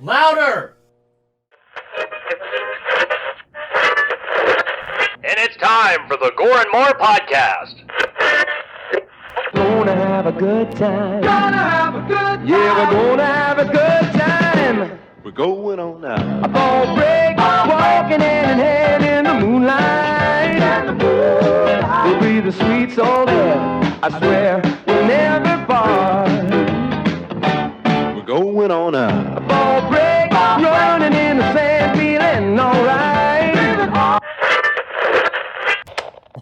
Louder! And it's time for the Gore N More podcast. Gonna have a good time. Gonna have a good time! Yeah, we're gonna have a good time. We're going on now. A ball break, walking hand in hand in the moonlight. We'll be the sweet soul there. I swear we'll never part. We're going on now. A ball break, running in the sand, feeling alright.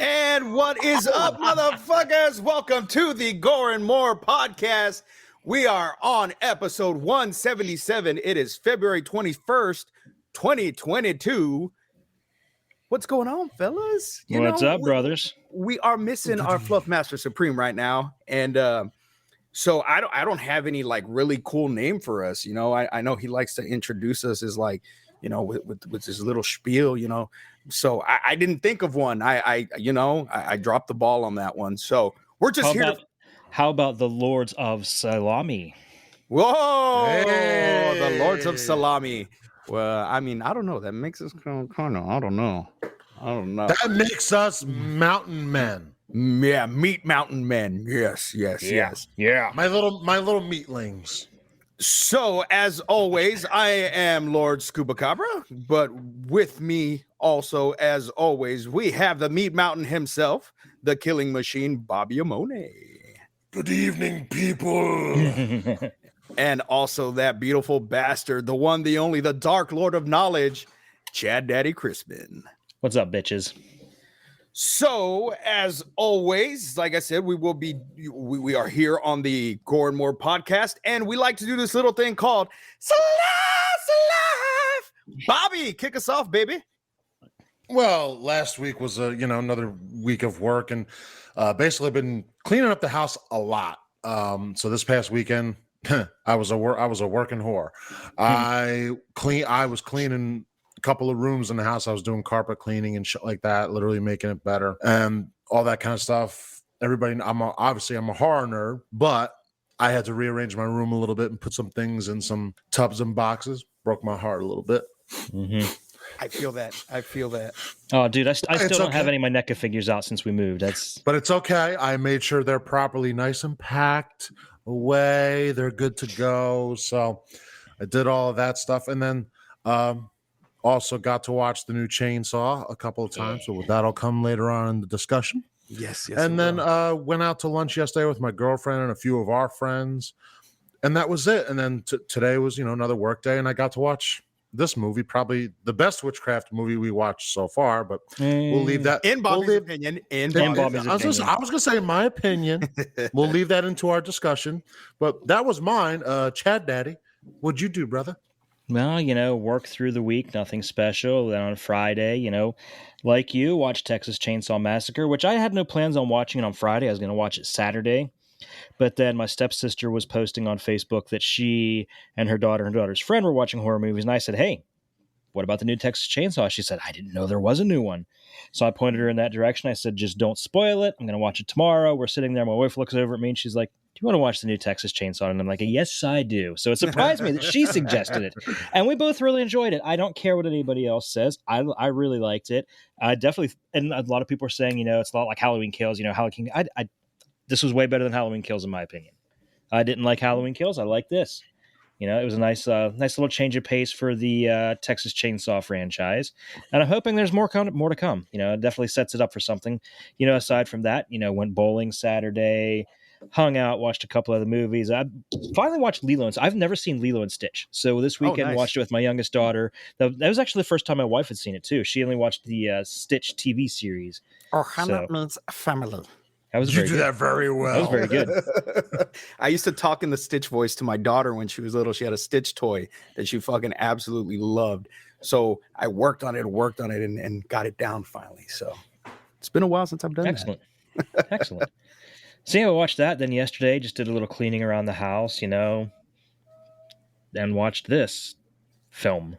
And what is up, motherfuckers? Welcome to the Gore N More podcast. We are on episode 177. It is February 21st, 2022. What's going on, fellas? What's up, brothers? We are missing our Fluff Master Supreme right now. And so I don't have any like really cool name for us. You know, I know he likes to introduce us as like, you know, with his little spiel, you know. So I didn't think of one. I dropped the ball on that one. So we're just How about the Lords of Salem? Whoa, Hey. the Lords of Salami. Well, I mean, I don't know. That makes us kind of, I don't know. That makes us mountain men. Yeah, meat mountain men. Yes. Yeah. My little meatlings. So, as always, I am Lord Scuba Cabra, but with me also, as always, we have the meat mountain himself, the killing machine, Bobby Amone. Good evening, people. And also that beautiful bastard, the one, the only, the Dark Lord of Knowledge, Chad Daddy Crispin. What's up, bitches? So, as always, like I said, we are here on the Gore N More podcast, and we like to do this little thing called Slice of Life. Bobby, kick us off, baby. Well, last week was another week of work, and basically been cleaning up the house a lot. So this past weekend, I was a working whore. I was cleaning a couple of rooms in the house. I was doing carpet cleaning and shit like that, literally making it better and all that kind of stuff. Everybody, I'm a horror nerd, but I had to rearrange my room a little bit and put some things in some tubs and boxes. Broke my heart a little bit. Mm-hmm. I feel that. Oh, dude, I still don't okay. have any of my NECA figures out since we moved. But it's okay. I made sure they're properly nice and packed away. They're good to go. So I did all of that stuff. And then also got to watch the new Chainsaw a couple of times. So that'll come later on in the discussion. Yes. And then went out to lunch yesterday with my girlfriend and a few of our friends. And that was it. And then today was, another work day. And I got to watch this movie, probably the best witchcraft movie we watched so far, but we'll leave that in Bobby's opinion. I was gonna say my opinion. We'll leave that into our discussion. But that was mine. Chad Daddy, what'd you do, brother? Well, work through the week, nothing special. Then on Friday, like you, watch Texas Chainsaw Massacre, which I had no plans on watching it on Friday. I was going to watch it Saturday. But then my stepsister was posting on Facebook that she and her daughter's friend were watching horror movies. And I said, hey, what about the new Texas Chainsaw? She said, I didn't know there was a new one. So I pointed her in that direction. I said, just don't spoil it. I'm going to watch it tomorrow. We're sitting there. My wife looks over at me and she's like, do you want to watch the new Texas Chainsaw? And I'm like, yes, I do. So it surprised me that she suggested it. And we both really enjoyed it. I don't care what anybody else says. I really liked it. I definitely, and a lot of people are saying, it's a lot like Halloween Kills, Halloween. This was way better than Halloween Kills, in my opinion. I didn't like Halloween Kills. I like this. It was a nice little change of pace for the Texas Chainsaw franchise. And I'm hoping there's more to come. It definitely sets it up for something. Aside from that, went bowling Saturday, hung out, watched a couple of the movies. I finally watched Lilo and Stitch. I've never seen Lilo and Stitch. So this weekend, watched it with my youngest daughter. That was actually the first time my wife had seen it, too. She only watched the Stitch TV series. Ohana means family. That was that very well. That was very good. I used to talk in the Stitch voice to my daughter when she was little. She had a Stitch toy that she fucking absolutely loved. So I worked on it and got it down finally. So it's been a while since I've done that. Excellent. So I watched that. Then yesterday, just did a little cleaning around the house, and watched this film.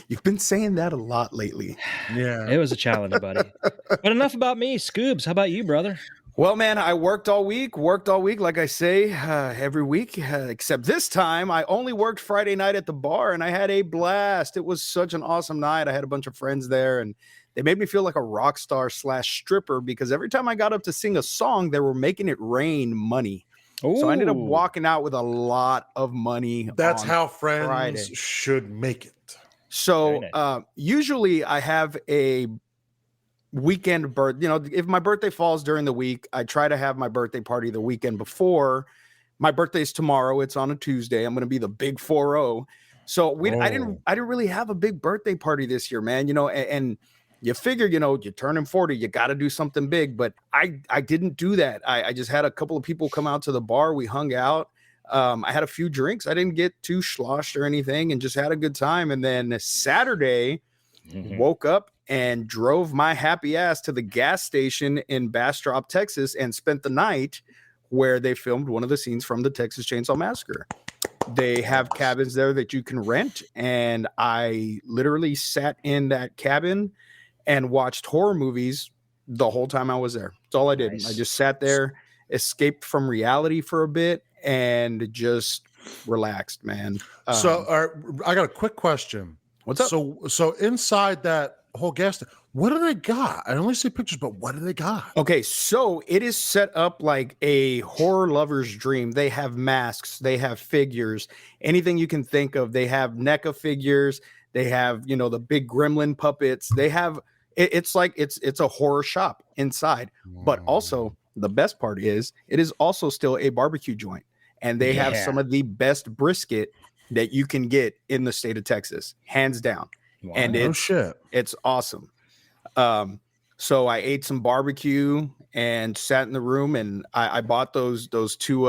You've been saying that a lot lately. Yeah. It was a challenge, buddy. But enough about me. Scoobs, how about you, brother? Well, man, I worked all week, like I say, every week, except this time I only worked Friday night at the bar and I had a blast. It was such an awesome night. I had a bunch of friends there and they made me feel like a rock star / stripper because every time I got up to sing a song, they were making it rain money. So I ended up Ooh. walking out with a lot of money. That's on how friends Friday. should make it. So Very nice. usually I have a weekend birth. If my birthday falls during the week, I try to have my birthday party the weekend before. My birthday's tomorrow. It's on a Tuesday. I'm going to be the big 4-0. So I didn't really have a big birthday party this year, man. And you figure, you're turning 40, you got to do something big. But I didn't do that. I just had a couple of people come out to the bar. We hung out. I had a few drinks. I didn't get too sloshed or anything and just had a good time. And then Saturday, woke up and drove my happy ass to the gas station in Bastrop, Texas, and spent the night where they filmed one of the scenes from the Texas Chainsaw Massacre. They have cabins there that you can rent, and I literally sat in that cabin and watched horror movies the whole time I was there. That's all I did. Nice. I just sat there, escaped from reality for a bit, and just relaxed, man. I got a quick question. What's up? So inside that whole gas station, what do they got? I only see pictures, but what do they got? Okay, so it is set up like a horror lover's dream. They have masks, they have figures, anything you can think of. They have NECA figures, they have, the big gremlin puppets. They have it's like it's a horror shop inside. But also the best part is it is also still a barbecue joint. And they have some of the best brisket that you can get in the state of Texas, hands down. Wow. And it's awesome. So I ate some barbecue and sat in the room, and I bought those two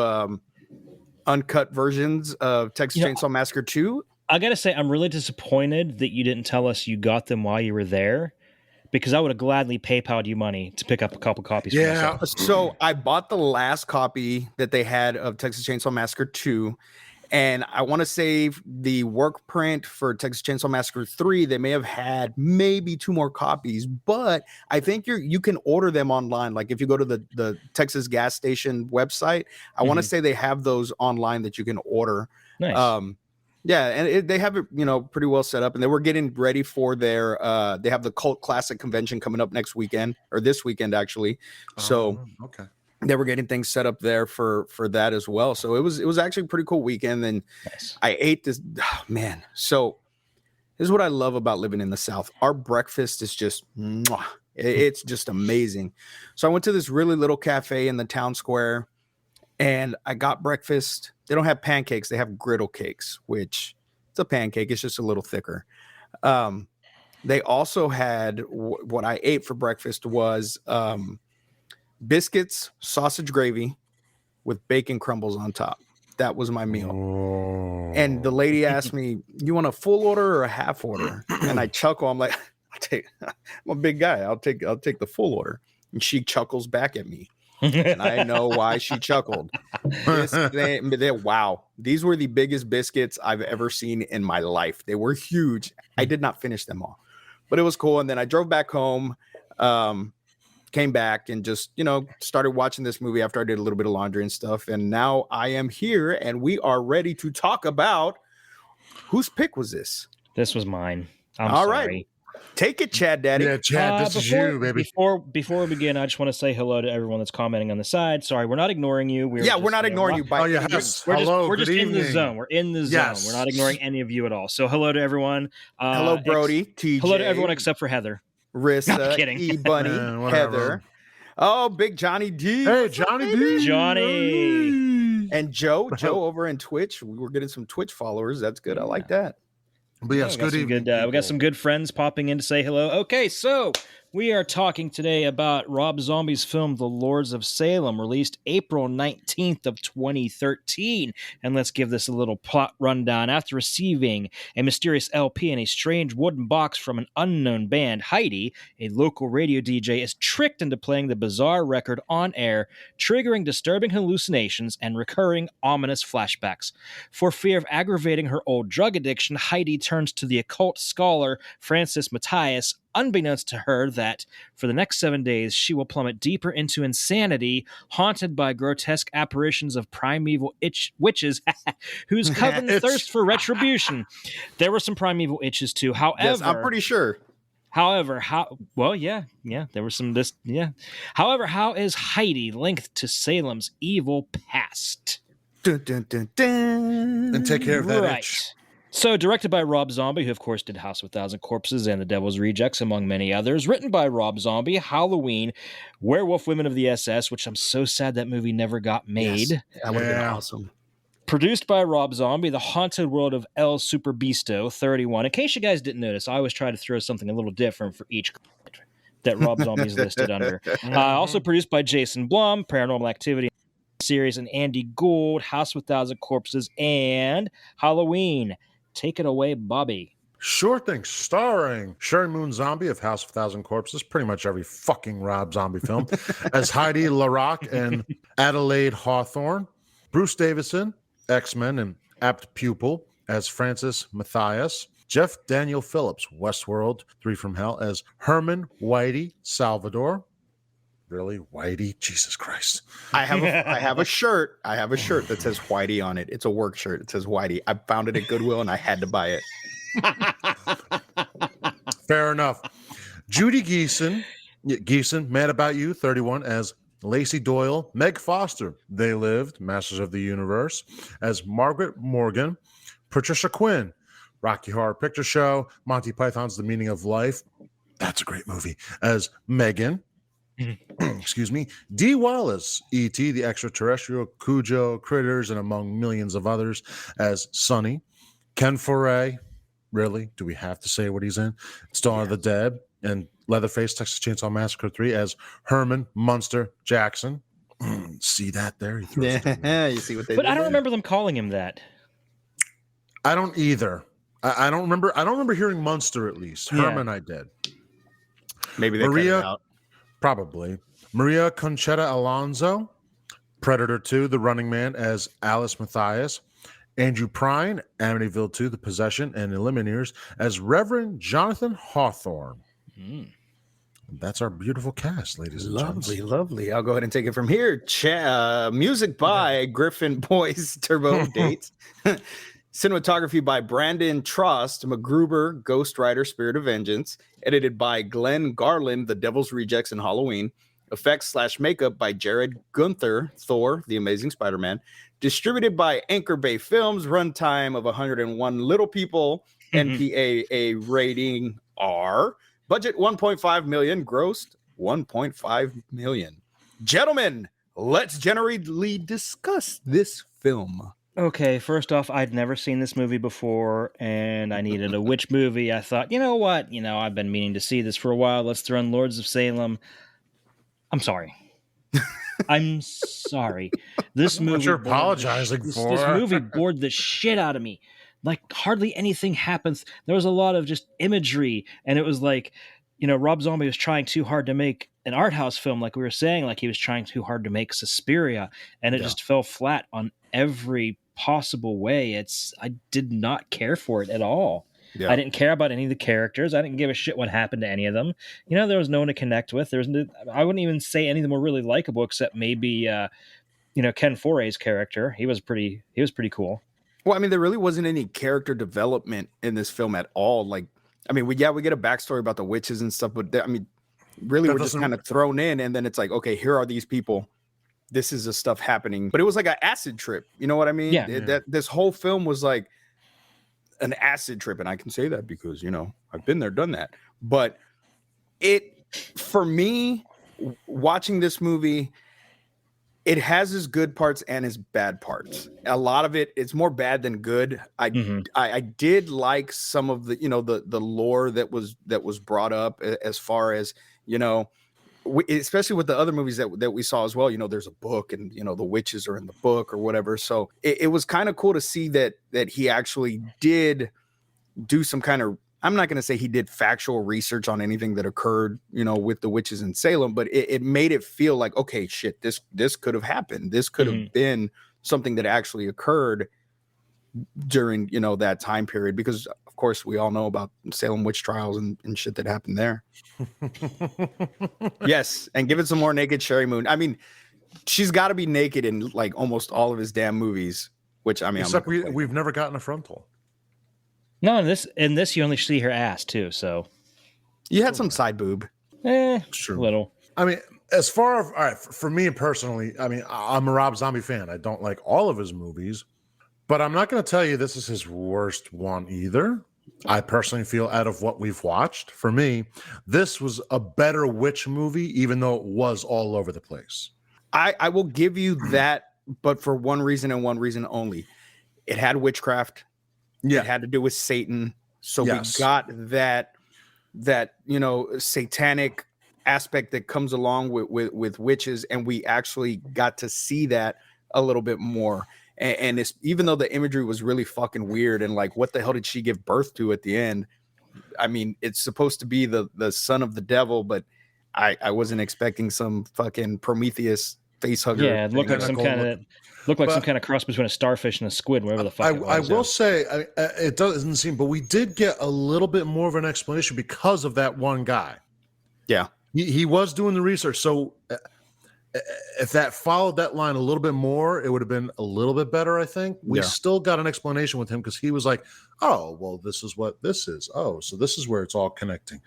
uncut versions of Texas Chainsaw Massacre 2. I gotta say, I'm really disappointed that you didn't tell us you got them while you were there, because I would have gladly PayPal'd you money to pick up a couple copies. For myself. So I bought the last copy that they had of Texas Chainsaw Massacre 2. And I want to say the work print for Texas Chainsaw Massacre 3, they may have had maybe 2 more copies, but I think you can order them online. Like if you go to the Texas gas station website, I want to say they have those online that you can order. Nice. Yeah, and they have it, pretty well set up. And they were getting ready for their they have the Cult Classic convention coming up next weekend, or this weekend actually. So okay. They were getting things set up there for that as well. So it was actually a pretty cool weekend. And Nice. I ate this, man. So this is what I love about living in the South. Our breakfast is just, it's just amazing. So I went to this really little cafe in the town square and I got breakfast. They don't have pancakes. They have griddle cakes, which it's a pancake. It's just a little thicker. They also had what I ate for breakfast was, biscuits, sausage gravy with bacon crumbles on top. That was my meal. And the lady asked me, "You want a full order or a half order?" And I chuckle. I'm like, I'm a big guy. I'll take the full order. And she chuckles back at me. And I know why she chuckled. Wow. These were the biggest biscuits I've ever seen in my life. They were huge. I did not finish them all, but it was cool. And then I drove back home. Came back and just, started watching this movie after I did a little bit of laundry and stuff. And now I am here and we are ready to talk about whose pick was this? This was mine. I'm All sorry. right. Take it, Chad Daddy. Yeah, Chad, this is you, baby. Before we begin, I just want to say hello to everyone that's commenting on the side. Sorry, we're not ignoring you. We're not ignoring you. Oh, yes. We're just in the zone. We're in the zone. Yes. We're not ignoring any of you at all. So hello to everyone. Hello, Brody. TJ. Hello to everyone except for Heather. Rissa, I'm kidding. E-Bunny, Heather. Oh, big Johnny D. Hey, Johnny D. Johnny. And Joe over in Twitch. We were getting some Twitch followers. That's good. I like that. But yes, good evening. We got some good friends popping in to say hello. Okay, so we are talking today about Rob Zombie's film, The Lords of Salem, released April 19th of 2013. And let's give this a little plot rundown. After receiving a mysterious LP in a strange wooden box from an unknown band, Heidi, a local radio DJ, is tricked into playing the bizarre record on air, triggering disturbing hallucinations and recurring ominous flashbacks. For fear of aggravating her old drug addiction, Heidi turns to the occult scholar Francis Matthias, unbeknownst to her that for the next 7 days she will plummet deeper into insanity, haunted by grotesque apparitions of primeval witches whose coven thirst for retribution. There were some primeval itches too. However, Yes, I'm pretty sure. However, there was some this, yeah. However, how is Heidi linked to Salem's evil past? Dun, dun, dun, dun. And take care of that itch. So, directed by Rob Zombie, who of course did House of a Thousand Corpses and The Devil's Rejects, among many others. Written by Rob Zombie, Halloween, Werewolf Women of the SS, which I'm so sad that movie never got made. Yes, that would have been awesome. Produced by Rob Zombie, The Haunted World of El Super Bisto, 31. In case you guys didn't notice, I always try to throw something a little different for each that Rob Zombie's listed under. Also produced by Jason Blum, Paranormal Activity series, and Andy Gould, House with Thousand Corpses, and Halloween. Take it away, Bobby. Sure thing. Starring Sherry Moon Zombie of House of Thousand Corpses, pretty much every fucking Rob Zombie film, as Heidi LaRocque and Adelaide Hawthorne. Bruce Davison, X-Men and apt pupil, as Francis Matthias. Jeff Daniel Phillips, Westworld, 3 from Hell, as Herman Whitey Salvador. Really, Whitey? Jesus Christ! I have a shirt. I have a shirt that says Whitey on it. It's a work shirt. It says Whitey. I found it at Goodwill and I had to buy it. Fair enough. Judy Geeson, Mad About You, 31, as Lacey Doyle. Meg Foster, They Lived, Masters of the Universe, as Margaret Morgan. Patricia Quinn, Rocky Horror Picture Show. Monty Python's The Meaning of Life. That's a great movie. As Megan. Excuse me. Dee Wallace, E.T., the Extraterrestrial, Cujo, Critters, and among millions of others, as Sonny. Ken Foray, really? Do we have to say what he's in? Dawn of the Dead, and Leatherface, Texas Chainsaw Massacre 3, as Herman Munster Jackson. See that there? He throws it in there. You see what they But did I don't there? remember them calling him that. I don't either. I don't remember. I don't remember hearing Munster at least. Yeah. Herman, I did. Maybe they cut Maria- it out. Probably. Maria Conchetta Alonso, Predator 2, The Running Man, as Alice Matthias. Andrew Prine, Amityville 2, The Possession, and Eliminators, as Reverend Jonathan Hawthorne. That's our beautiful cast, ladies and gentlemen. Lovely, lovely. I'll go ahead and take it from here. Music by Griffin Boys Turbo Dates. Cinematography by Brandon Trost, MacGruber, Ghost Rider, Spirit of Vengeance. Edited by Glenn Garland, The Devil's Rejects, and Halloween. Effects/makeup by Jared Gunther, Thor, The Amazing Spider-Man. Distributed by Anchor Bay Films. Runtime of 101 Little People. NPAA rating R. Budget 1.5 million. Grossed 1.5 million. Gentlemen, let's generally discuss this film. Okay, first off, I'd never seen this movie before, and I needed a witch movie. I thought, you know what? I've been meaning to see this for a while. Let's throw in Lords of Salem. I'm sorry. I'm sorry. This movie. What you're apologizing for? This movie bored the shit out of me. Like, hardly anything happens. There was a lot of just imagery, and it was like, Rob Zombie was trying too hard to make an art house film, like we were saying, like he was trying too hard to make Suspiria, and it just fell flat on every possible way. I did not care for it at all. Yeah. I didn't care about any of the characters. I didn't give a shit what happened to any of them. There was no one to connect with. I wouldn't even say any of them were really likable, except maybe Ken Foray's character. He was pretty cool. Well, I mean, there really wasn't any character development in this film at all. Like, I mean, we get a backstory about the witches and stuff, but really we're just kind of thrown in, and then it's like, okay, here are these people. This is the stuff happening. But it was like an acid trip. You know what I mean? Yeah. This whole film was like an acid trip, and I can say that because, I've been there, done that. But for me, watching this movie, it has its good parts and its bad parts. A lot of it's more bad than good. I did like some of the the lore that was brought up, as far as especially with the other movies that we saw as well. There's a book, and the witches are in the book or whatever. So it was kind of cool to see that he actually did do some kind of, I'm not going to say he did factual research on anything that occurred, with the witches in Salem, but it made it feel like, okay, shit, this could have happened. This could have been something that actually occurred. during, you know, that time period, because of course we all know about Salem witch trials and shit that happened there. Yes, and give it some more naked Sherry Moon. I mean, she's got to be naked in like almost all of his damn movies, which I mean, Except we've never gotten a frontal. No, in this you only see her ass too. So you had some side boob. True. Little. I mean, as far as, all right, for me personally, I mean, I'm a Rob Zombie fan. I don't like all of his movies, but I'm not going to tell you this is his worst one either. I personally feel, out of what we've watched, for me, this was a better witch movie, even though it was all over the place. I will give you that, but for one reason and one reason only. It had witchcraft. Yeah. It had to do with Satan. So Yes. we got that, you know, satanic aspect that comes along with witches, and we actually got to see that a little bit more. And it's, even though the imagery was really fucking weird and like, what the hell did she give birth to at the end? I mean, it's supposed to be the son of the devil, but I wasn't expecting some fucking Prometheus face hugger. Yeah, it looked like some kind of cross between a starfish and a squid, whatever the fuck it was. I will say, it doesn't seem, but we did get a little bit more of an explanation because of that one guy. Yeah. He was doing the research. So if that followed that line a little bit more, it would have been a little bit better, I think. We still got an explanation with him because he was like, oh, well, this is what this is. Oh, so this is where it's all connecting.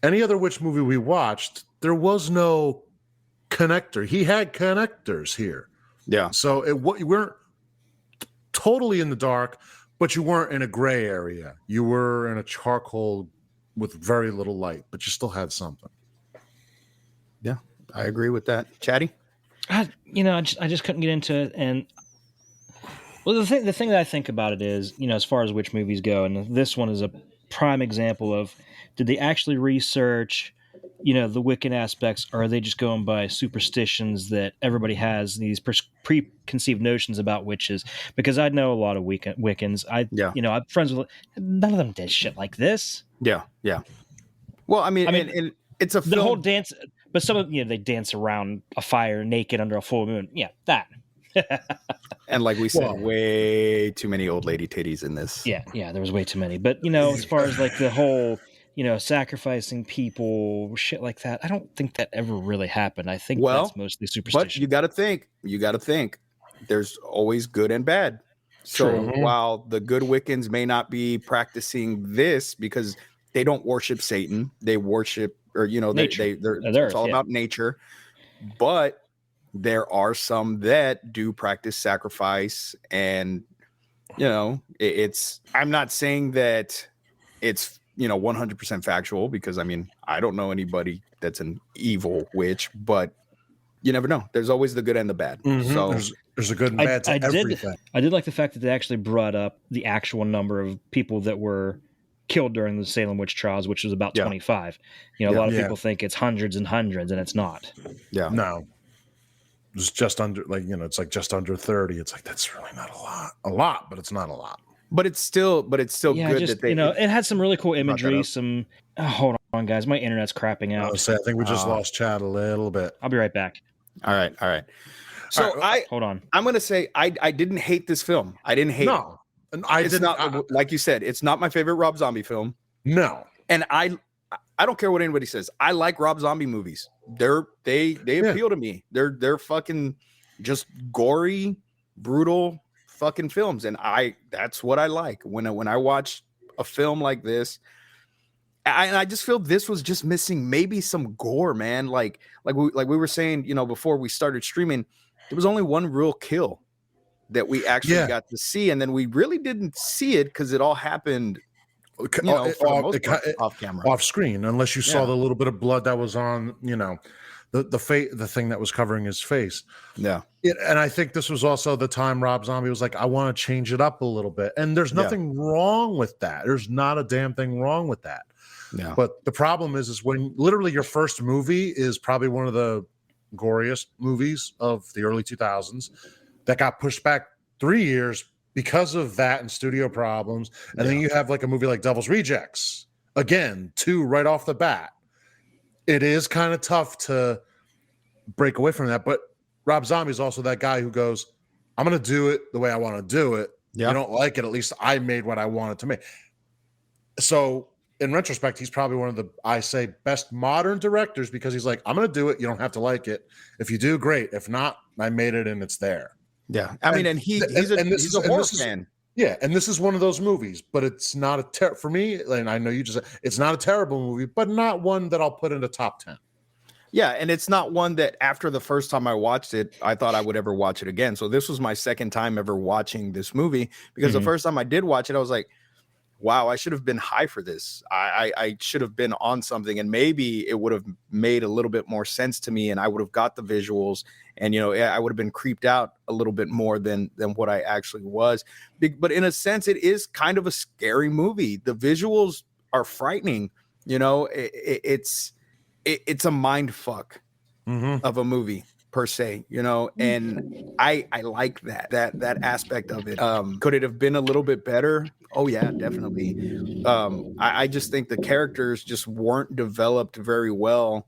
Any other witch movie we watched, there was no connector. He had connectors here. Yeah. So you weren't totally in the dark, but you weren't in a gray area. You were in a charcoal with very little light, but you still had something. Yeah, I agree with that. Chatty? I just couldn't get into it. And well, the thing that I think about it is, you know, as far as which movies go, and this one is a prime example of, did they actually research, you know, the Wiccan aspects, or are they just going by superstitions that everybody has these preconceived notions about witches? Because I know a lot of Wiccans. I'm friends with, none of them did shit like this. Yeah. Well, I mean, and it's a film. The whole dance, but some of, they dance around a fire naked under a full moon. Yeah, that. And like we said, way too many old lady titties in this. Yeah, there was way too many. But, as far as like the whole, sacrificing people, shit like that, I don't think that ever really happened. I think that's mostly superstition. But you got to think, there's always good and bad. So while the good Wiccans may not be practicing this because they don't worship Satan, they worship, or it's all about nature. But there are some that do practice sacrifice, and it's. I'm not saying that it's 100% factual, because I mean, I don't know anybody that's an evil witch, but you never know. There's always the good and the bad. Mm-hmm. So there's a good and bad to everything. I did like the fact that they actually brought up the actual number of people that were killed during the Salem witch trials, which was about 25. A lot of people think it's hundreds and hundreds, and it's not. Yeah. No. It's just under, it's like just under 30. It's like, that's really not a lot, but it's not a lot. But it's still good that they, it had some really cool imagery. Some, hold on, guys, my internet's crapping out. I think we just lost Chad a little bit. I'll be right back. All right. So hold on. I'm gonna say I didn't hate this film. I didn't hate it. And it's not like you said. It's not my favorite Rob Zombie film. No, and I don't care what anybody says. I like Rob Zombie movies. They appeal to me. They're fucking just gory, brutal fucking films, and that's what I like when I watch a film like this. I just feel this was just missing maybe some gore, man. Like we were saying, before we started streaming, there was only one real kill that we actually got to see, and then we really didn't see it because it all happened off camera, off screen, unless you saw the little bit of blood that was on, the thing that was covering his face. Yeah. And I think this was also the time Rob Zombie was like, I want to change it up a little bit. And there's nothing wrong with that. There's not a damn thing wrong with that. Yeah. But the problem is when literally your first movie is probably one of the goriest movies of the early 2000s that got pushed back 3 years because of that and studio problems. And then you have like a movie like Devil's Rejects, again, 2 right off the bat. It is kind of tough to break away from that. But Rob Zombie is also that guy who goes, I'm going to do it the way I want to do it. Yeah. You don't like it, at least I made what I wanted to make. So in retrospect, he's probably one of the, I say, best modern directors, because he's like, I'm going to do it. You don't have to like it. If you do, great. If not, I made it and it's there. Yeah. I mean, and he's a horror fan. Yeah, and this is one of those movies, but it's not for me, and I know you just, it's not a terrible movie, but not one that I'll put in the top 10. Yeah, and it's not one that after the first time I watched it, I thought I would ever watch it again. So this was my second time ever watching this movie, because the first time I did watch it, I was like, wow, I should have been high for this. I should have been on something, and maybe it would have made a little bit more sense to me, and I would have got the visuals, and I would have been creeped out a little bit more than what I actually was. But in a sense, it is kind of a scary movie. The visuals are frightening. It's a mind fuck of a movie per se, and I like that aspect of it. Could it have been a little bit better? Oh yeah, definitely. I just think the characters just weren't developed very well,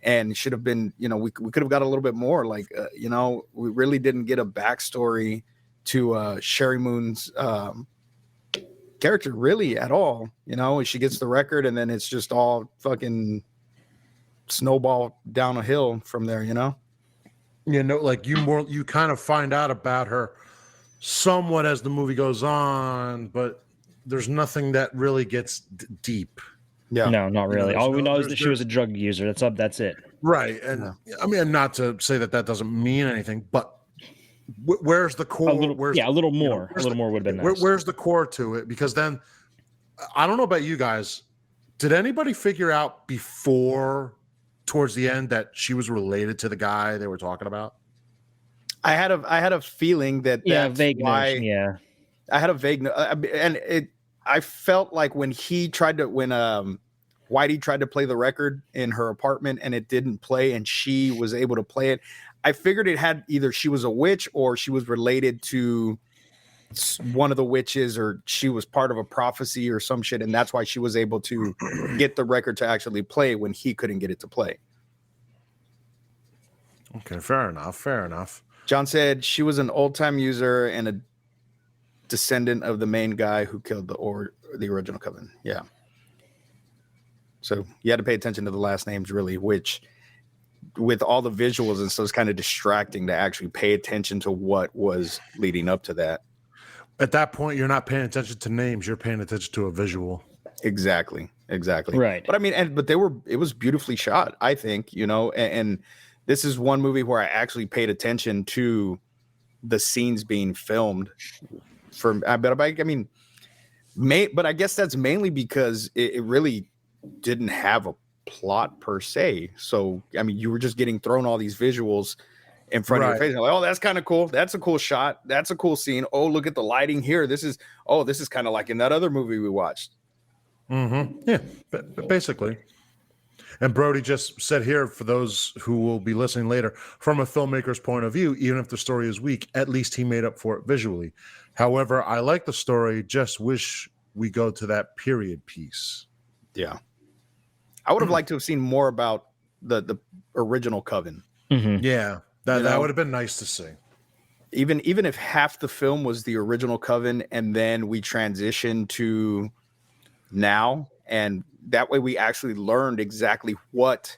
and should have been, we could have got a little bit more. Like, we really didn't get a backstory to Sherry Moon's character really at all. She gets the record, and then it's just all fucking snowball down a hill from there. Like you kind of find out about her somewhat as the movie goes on, but there's nothing that really gets deep. Yeah, no, not really. All we know is that she was a drug user. That's it. Right, and I mean, not to say that doesn't mean anything, but where's the core? A little more. A little more would have been nice. Where's the core to it? Because then, I don't know about you guys. Did anybody figure out before, towards the end, that she was related to the guy they were talking about? I had a feeling that that's vague why. notion, yeah, I had a vague, and I felt like when Whitey tried to play the record in her apartment and it didn't play, and she was able to play it, I figured it had either she was a witch or she was related to one of the witches, or she was part of a prophecy or some shit, and that's why she was able to get the record to actually play when he couldn't get it to play. Okay, fair enough. John said she was an old-time user and a descendant of the main guy who killed the original Coven. Yeah. So you had to pay attention to the last names, really, which with all the visuals and stuff, it's kind of distracting to actually pay attention to what was leading up to that. At that point, you're not paying attention to names; you're paying attention to a visual. Exactly. Right. But I mean, it was beautifully shot, I think, and this is one movie where I actually paid attention to the scenes being filmed. But I guess that's mainly because it really didn't have a plot per se. So, I mean, you were just getting thrown all these visuals in front of your face. Like, oh, that's kind of cool. That's a cool shot. That's a cool scene. Oh, look at the lighting here. This is kind of like in that other movie we watched. Yeah, basically. And Brody just said here, for those who will be listening later, from a filmmaker's point of view, even if the story is weak, at least he made up for it visually. However, I like the story, just wish we go to that period piece. Yeah. I would have liked to have seen more about the original Coven. Yeah, that would have been nice to see. Even if half the film was the original Coven and then we transitioned to now, and that way we actually learned exactly what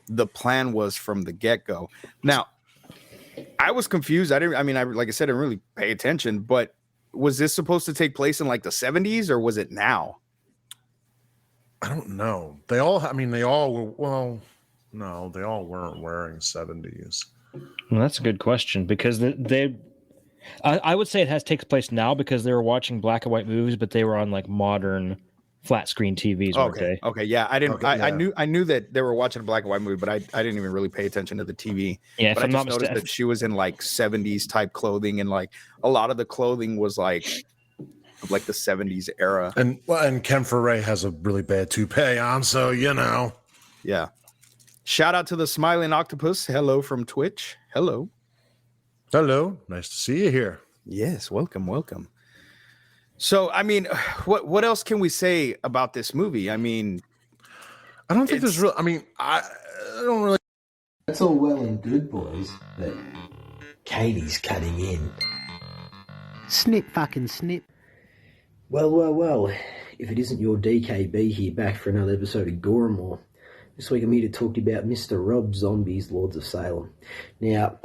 the plan was from the get-go. Now, I was confused. Like I said, I didn't really pay attention, but was this supposed to take place in like the 70s or was it now? I don't know. They all were, well, no, they all weren't wearing 70s. Well, that's a good question, because I would say it takes place now, because they were watching black and white movies, but they were on like modern flat screen TVs. Okay. Yeah. I knew that they were watching a black and white movie, but I didn't even really pay attention to the TV. Yeah. But I just noticed that she was in like 70s type clothing, and like a lot of the clothing was like the 70s era. And Ken Foray has a really bad toupee on, so Yeah. Shout out to the Smiling Octopus. Hello from Twitch. Hello. Nice to see you here. Yes, welcome. So, I mean, what else can we say about this movie? I mean, I don't think there's real. I mean, I don't really. That's all well and good, boys, but Katie's cutting in. Snip fucking snip. Well, if it isn't your DKB here back for another episode of Gore N More, this week I'm here to talk to you about Mr. Rob Zombie's Lords of Salem. Now,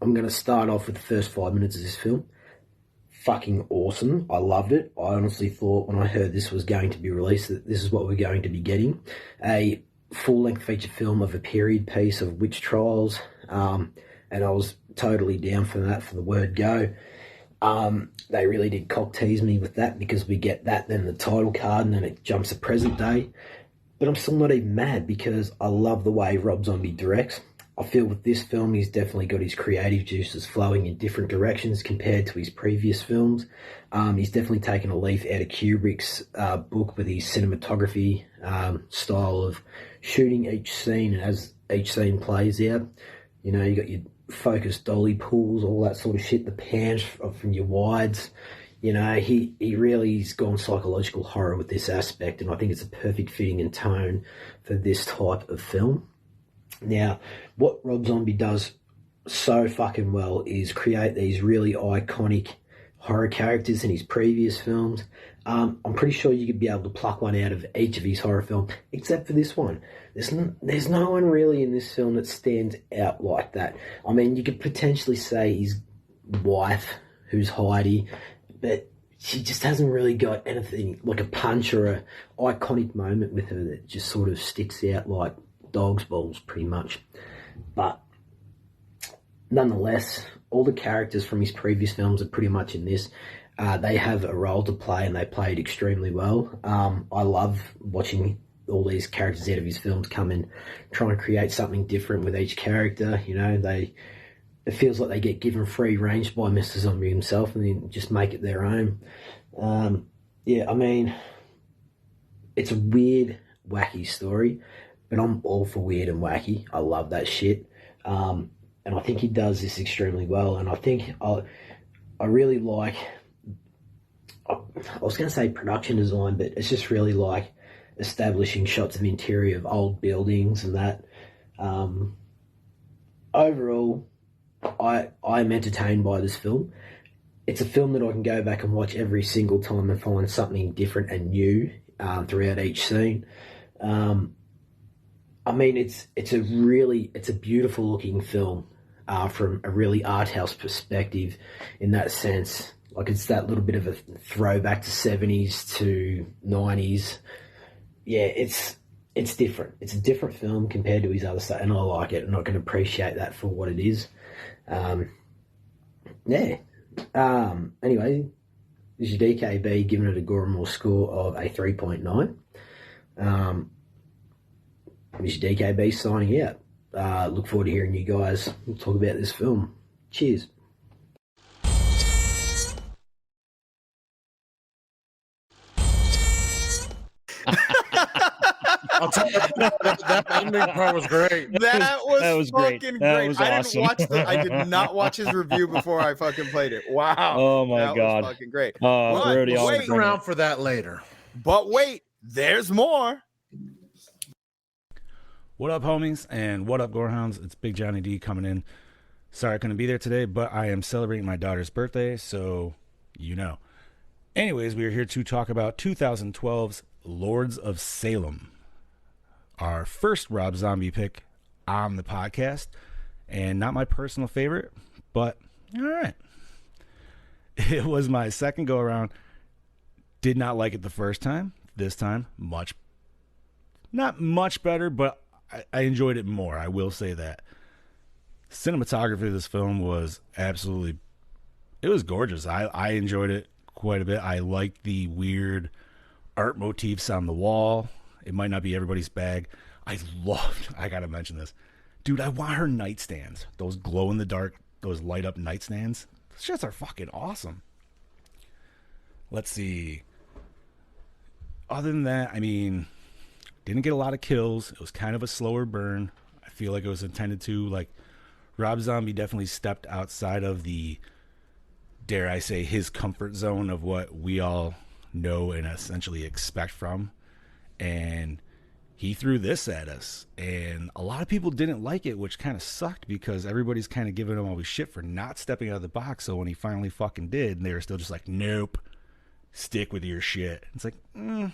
I'm going to start off with the first 5 minutes of this film. Fucking awesome. I loved it. I honestly thought when I heard this was going to be released that this is what we're going to be getting. A full-length feature film of a period piece of witch trials, and I was totally down for that from the word go. They really did cock tease me with that because we get that, then the title card, and then it jumps to present day. But I'm still not even mad because I love the way Rob Zombie directs. I feel with this film, he's definitely got his creative juices flowing in different directions compared to his previous films. He's definitely taken a leaf out of Kubrick's book with his cinematography style of shooting each scene, and as each scene plays out, you know, you got your focused dolly pulls, all that sort of shit, the pans from your wides. You know, he really's gone psychological horror with this aspect, and I think it's a perfect fitting and tone for this type of film. Now, what Rob Zombie does so fucking well is create these really iconic horror characters in his previous films. I'm pretty sure you could be able to pluck one out of each of his horror films, except for this one. There's no one really in this film that stands out like that. I mean, you could potentially say his wife, who's Heidi, but she just hasn't really got anything like a punch or a iconic moment with her that just sort of sticks out like dog's balls, pretty much. But nonetheless, all the characters from his previous films are pretty much in this. They have a role to play, and they played extremely well. I love watching all these characters out of his films come in, trying to create something different with each character. You know, it feels like they get given free range by Mr. Zombie himself, and then just make it their own. Yeah, I mean, it's a weird, wacky story, but I'm all for weird and wacky. I love that shit. And I think he does this extremely well. And I think I really like, I was going to say production design, but it's just really like establishing shots of interior of old buildings and that. Overall, I'm entertained by this film. It's a film that I can go back and watch every single time and find something different and new throughout each scene. I mean, it's a beautiful looking film from a really art house perspective in that sense. Like, it's that little bit of a throwback to 70s to 90s. Yeah, it's different. It's a different film compared to his other stuff, and I like it, and I can appreciate that for what it is. Yeah. Anyway, this is DKB giving it a Gore N More score of a 3.9. This is DKB signing out. Look forward to hearing you guys talk about this film. Cheers. I'll tell you, that ending part was great. That was great. fucking That great. was I awesome. I did not watch his review before I fucking played it. Wow. Oh my that God. was fucking great. Oh, But Brody, always wait, bring it. Around for that later. But wait, there's more. What up, homies, and what up, Gorehounds? It's Big Johnny D coming in. Sorry I couldn't be there today, but I am celebrating my daughter's birthday, so you know. Anyways, we are here to talk about 2012's Lords of Salem, our first Rob Zombie pick on the podcast, and not my personal favorite, but all right. It was my second go-around. Did not like it the first time. This time, not much better, but I enjoyed it more. I will say that. Cinematography of this film was absolutely, it was gorgeous. I enjoyed it quite a bit. I liked the weird art motifs on the wall. It might not be everybody's bag. I gotta mention this. Dude, I want her nightstands. Those glow in the dark, those light up nightstands. Those shits are fucking awesome. Let's see. Other than that, I mean, didn't get a lot of kills. It was kind of a slower burn. I feel like it was intended to, like, Rob Zombie definitely stepped outside of the, dare I say, his comfort zone of what we all know and essentially expect from. And he threw this at us, and a lot of people didn't like it, which kind of sucked because everybody's kind of giving him all this shit for not stepping out of the box. So when he finally fucking did, they were still just like, nope, stick with your shit. It's like, I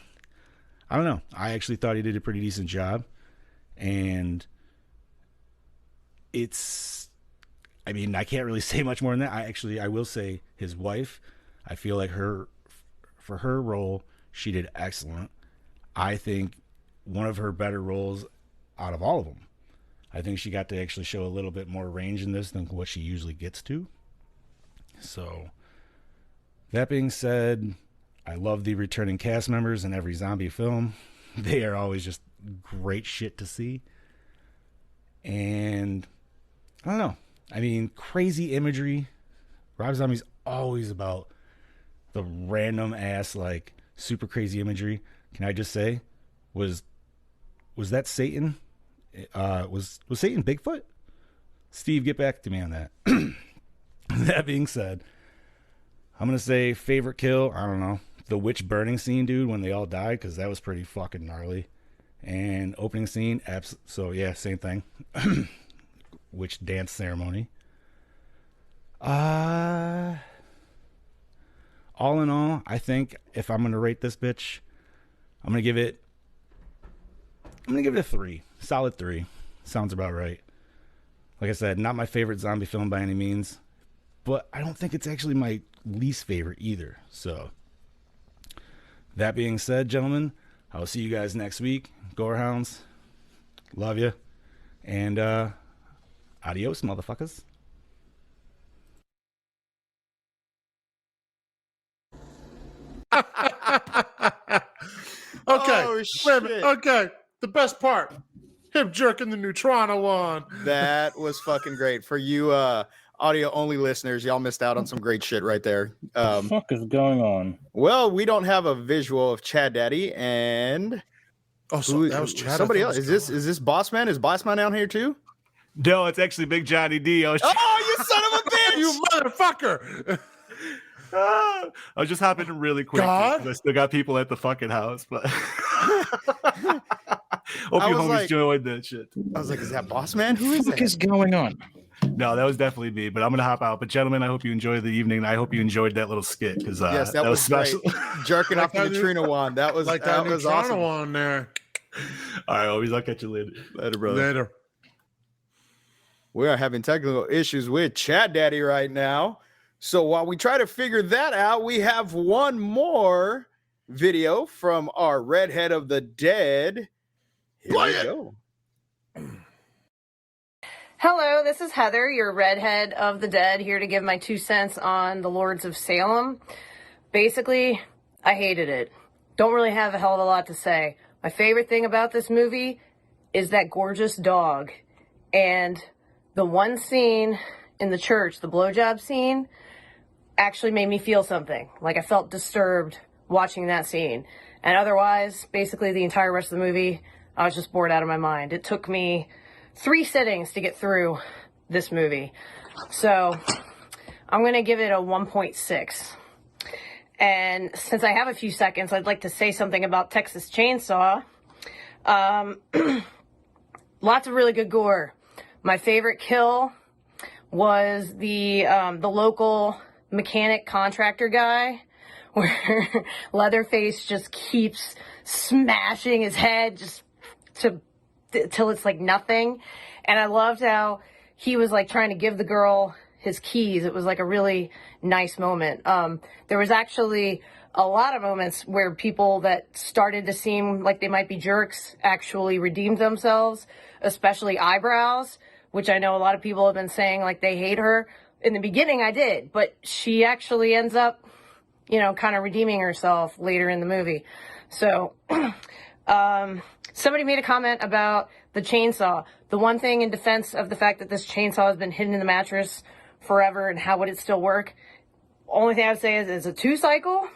don't know. I actually thought he did a pretty decent job, and I mean, I can't really say much more than that. I will say his wife, I feel like for her role, she did excellent. I think one of her better roles out of all of them. I think she got to actually show a little bit more range in this than what she usually gets to. So, that being said, I love the returning cast members in every zombie film. They are always just great shit to see. And I don't know. I mean, crazy imagery. Rob Zombie's always about the random ass, like, super crazy imagery. Can I just say, was that Satan? Was Satan Bigfoot? Steve, get back to me on that. That being said, I'm gonna say favorite kill. I don't know, the witch burning scene, dude, when they all died, because that was pretty fucking gnarly. And opening scene, so yeah, same thing. Witch dance ceremony. All in all, I think if I'm gonna rate this bitch, I'm gonna give it a 3. Solid 3. Sounds about right. Like I said, not my favorite zombie film by any means, but I don't think it's actually my least favorite either. So, that being said, gentlemen, I'll see you guys next week. Gorehounds, love you, and adios, motherfuckers. Okay. Oh, Wait a minute. shit. Okay. The best part. Him jerking the Neutrano on. That was fucking great. For you audio only listeners, y'all missed out on some great shit right there. What the fuck is going on? Well, we don't have a visual of Chad Daddy, and Oh, so that was Chad. somebody I else. thought it Is this Boss Man? Is Boss Man down here too? No, it's actually Big Johnny D. Oh, you son of a bitch! You motherfucker. I was just hopping really quick God? because I still got people at the fucking house, but hope I you was homies like- enjoyed that shit. I was like, is that Boss Man? Who is What the fuck that? is going on? No, that was definitely me, but I'm gonna hop out. But gentlemen, I hope you enjoyed the evening. I hope you enjoyed that little skit because Yes, that was special. great. Jerking Like off the that neutrino wand. That was Like that was Neutrano awesome. on there. All right, homies, I'll catch you later. Later, brother. Later. We are having technical issues with Chat Daddy right now. So while we try to figure that out, we have one more video from our Redhead of the Dead. Here Play we it. go. Hello, this is Heather, your Redhead of the Dead, here to give my 2 cents on the Lords of Salem. Basically, I hated it. Don't really have a hell of a lot to say. My favorite thing about this movie is that gorgeous dog. And the one scene in the church, the blowjob scene, actually made me feel something. Like I felt disturbed watching that scene. And otherwise, basically the entire rest of the movie, I was just bored out of my mind. It took me 3 sittings to get through this movie. So I'm going to give it a 1.6. And since I have a few seconds, I'd like to say something about Texas Chainsaw. Lots of really good gore. My favorite kill was the local mechanic contractor guy, where Leatherface just keeps smashing his head just till it's like nothing. And I loved how he was like trying to give the girl his keys. It was like a really nice moment. There was actually a lot of moments where people that started to seem like they might be jerks actually redeemed themselves, especially Eyebrows, which I know a lot of people have been saying like they hate her. In the beginning I did, but she actually ends up, kind of redeeming herself later in the movie. So, somebody made a comment about the chainsaw. The one thing in defense of the fact that this chainsaw has been hidden in the mattress forever and how would it still work? Only thing I would say is it's a 2-cycle,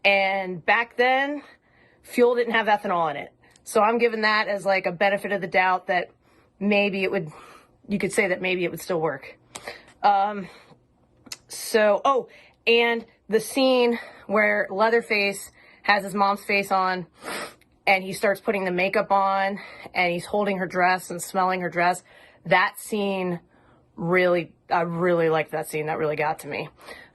and back then, fuel didn't have ethanol in it. So I'm giving that as like a benefit of the doubt that maybe you could say that maybe it would still work. And the scene where Leatherface has his mom's face on and he starts putting the makeup on and he's holding her dress and smelling her dress. That scene I really liked that scene. That really got to me.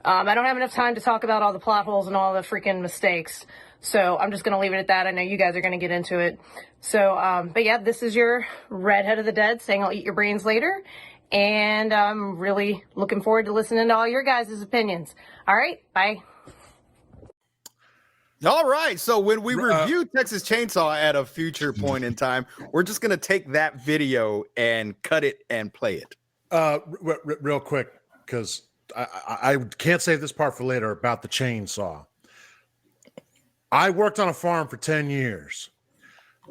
I don't have enough time to talk about all the plot holes and all the freaking mistakes, so I'm just going to leave it at that. I know you guys are going to get into it. So, but yeah, this is your redhead of the dead saying I'll eat your brains later. And I'm really looking forward to listening to all your guys' opinions. All right, bye. All right. So when we review Texas Chainsaw at a future point in time, we're just going to take that video and cut it and play it. Real quick, because I can't save this part for later about the chainsaw. I worked on a farm for 10 years.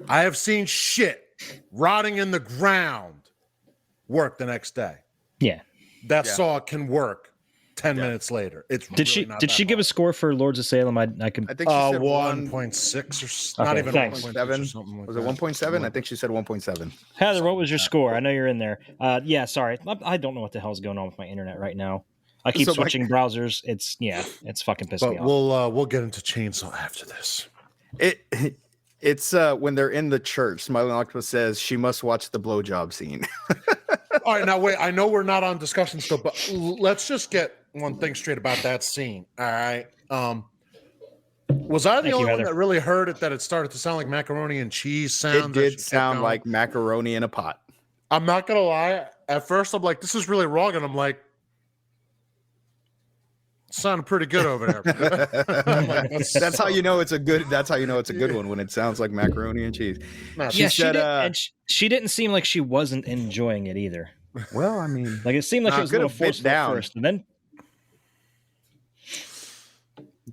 I have seen shit rotting in the ground work the next day. Yeah. That saw can work 10 minutes later. It's did she give a score for Lords of Salem? I can. I think she said 1.6 or not even 1.7. Was it 1.7? I think she said 1.7. Heather, what was your score? I know you're in there. Yeah, sorry. I don't know what the hell's going on with my internet right now. I keep switching browsers. It's fucking pissing me off. We'll get into Chainsaw after this. It's when they're in the church. Smiling Octopus says she must watch the blowjob scene. All right, now wait. I know we're not on discussion still, but let's just get one thing straight about that scene. All right. Was I the only one that really heard it? That it started to sound like macaroni and cheese sounds. It did sound like macaroni in a pot. I'm not gonna lie. At first, I'm like, this is really wrong, and I'm like, sounded pretty good over there. That's how you know it's a good. That's how you know it's a good one when it sounds like macaroni and cheese. She said, she didn't seem like she wasn't enjoying it either. Well, I mean, like it seemed like it was a little forceful first, and then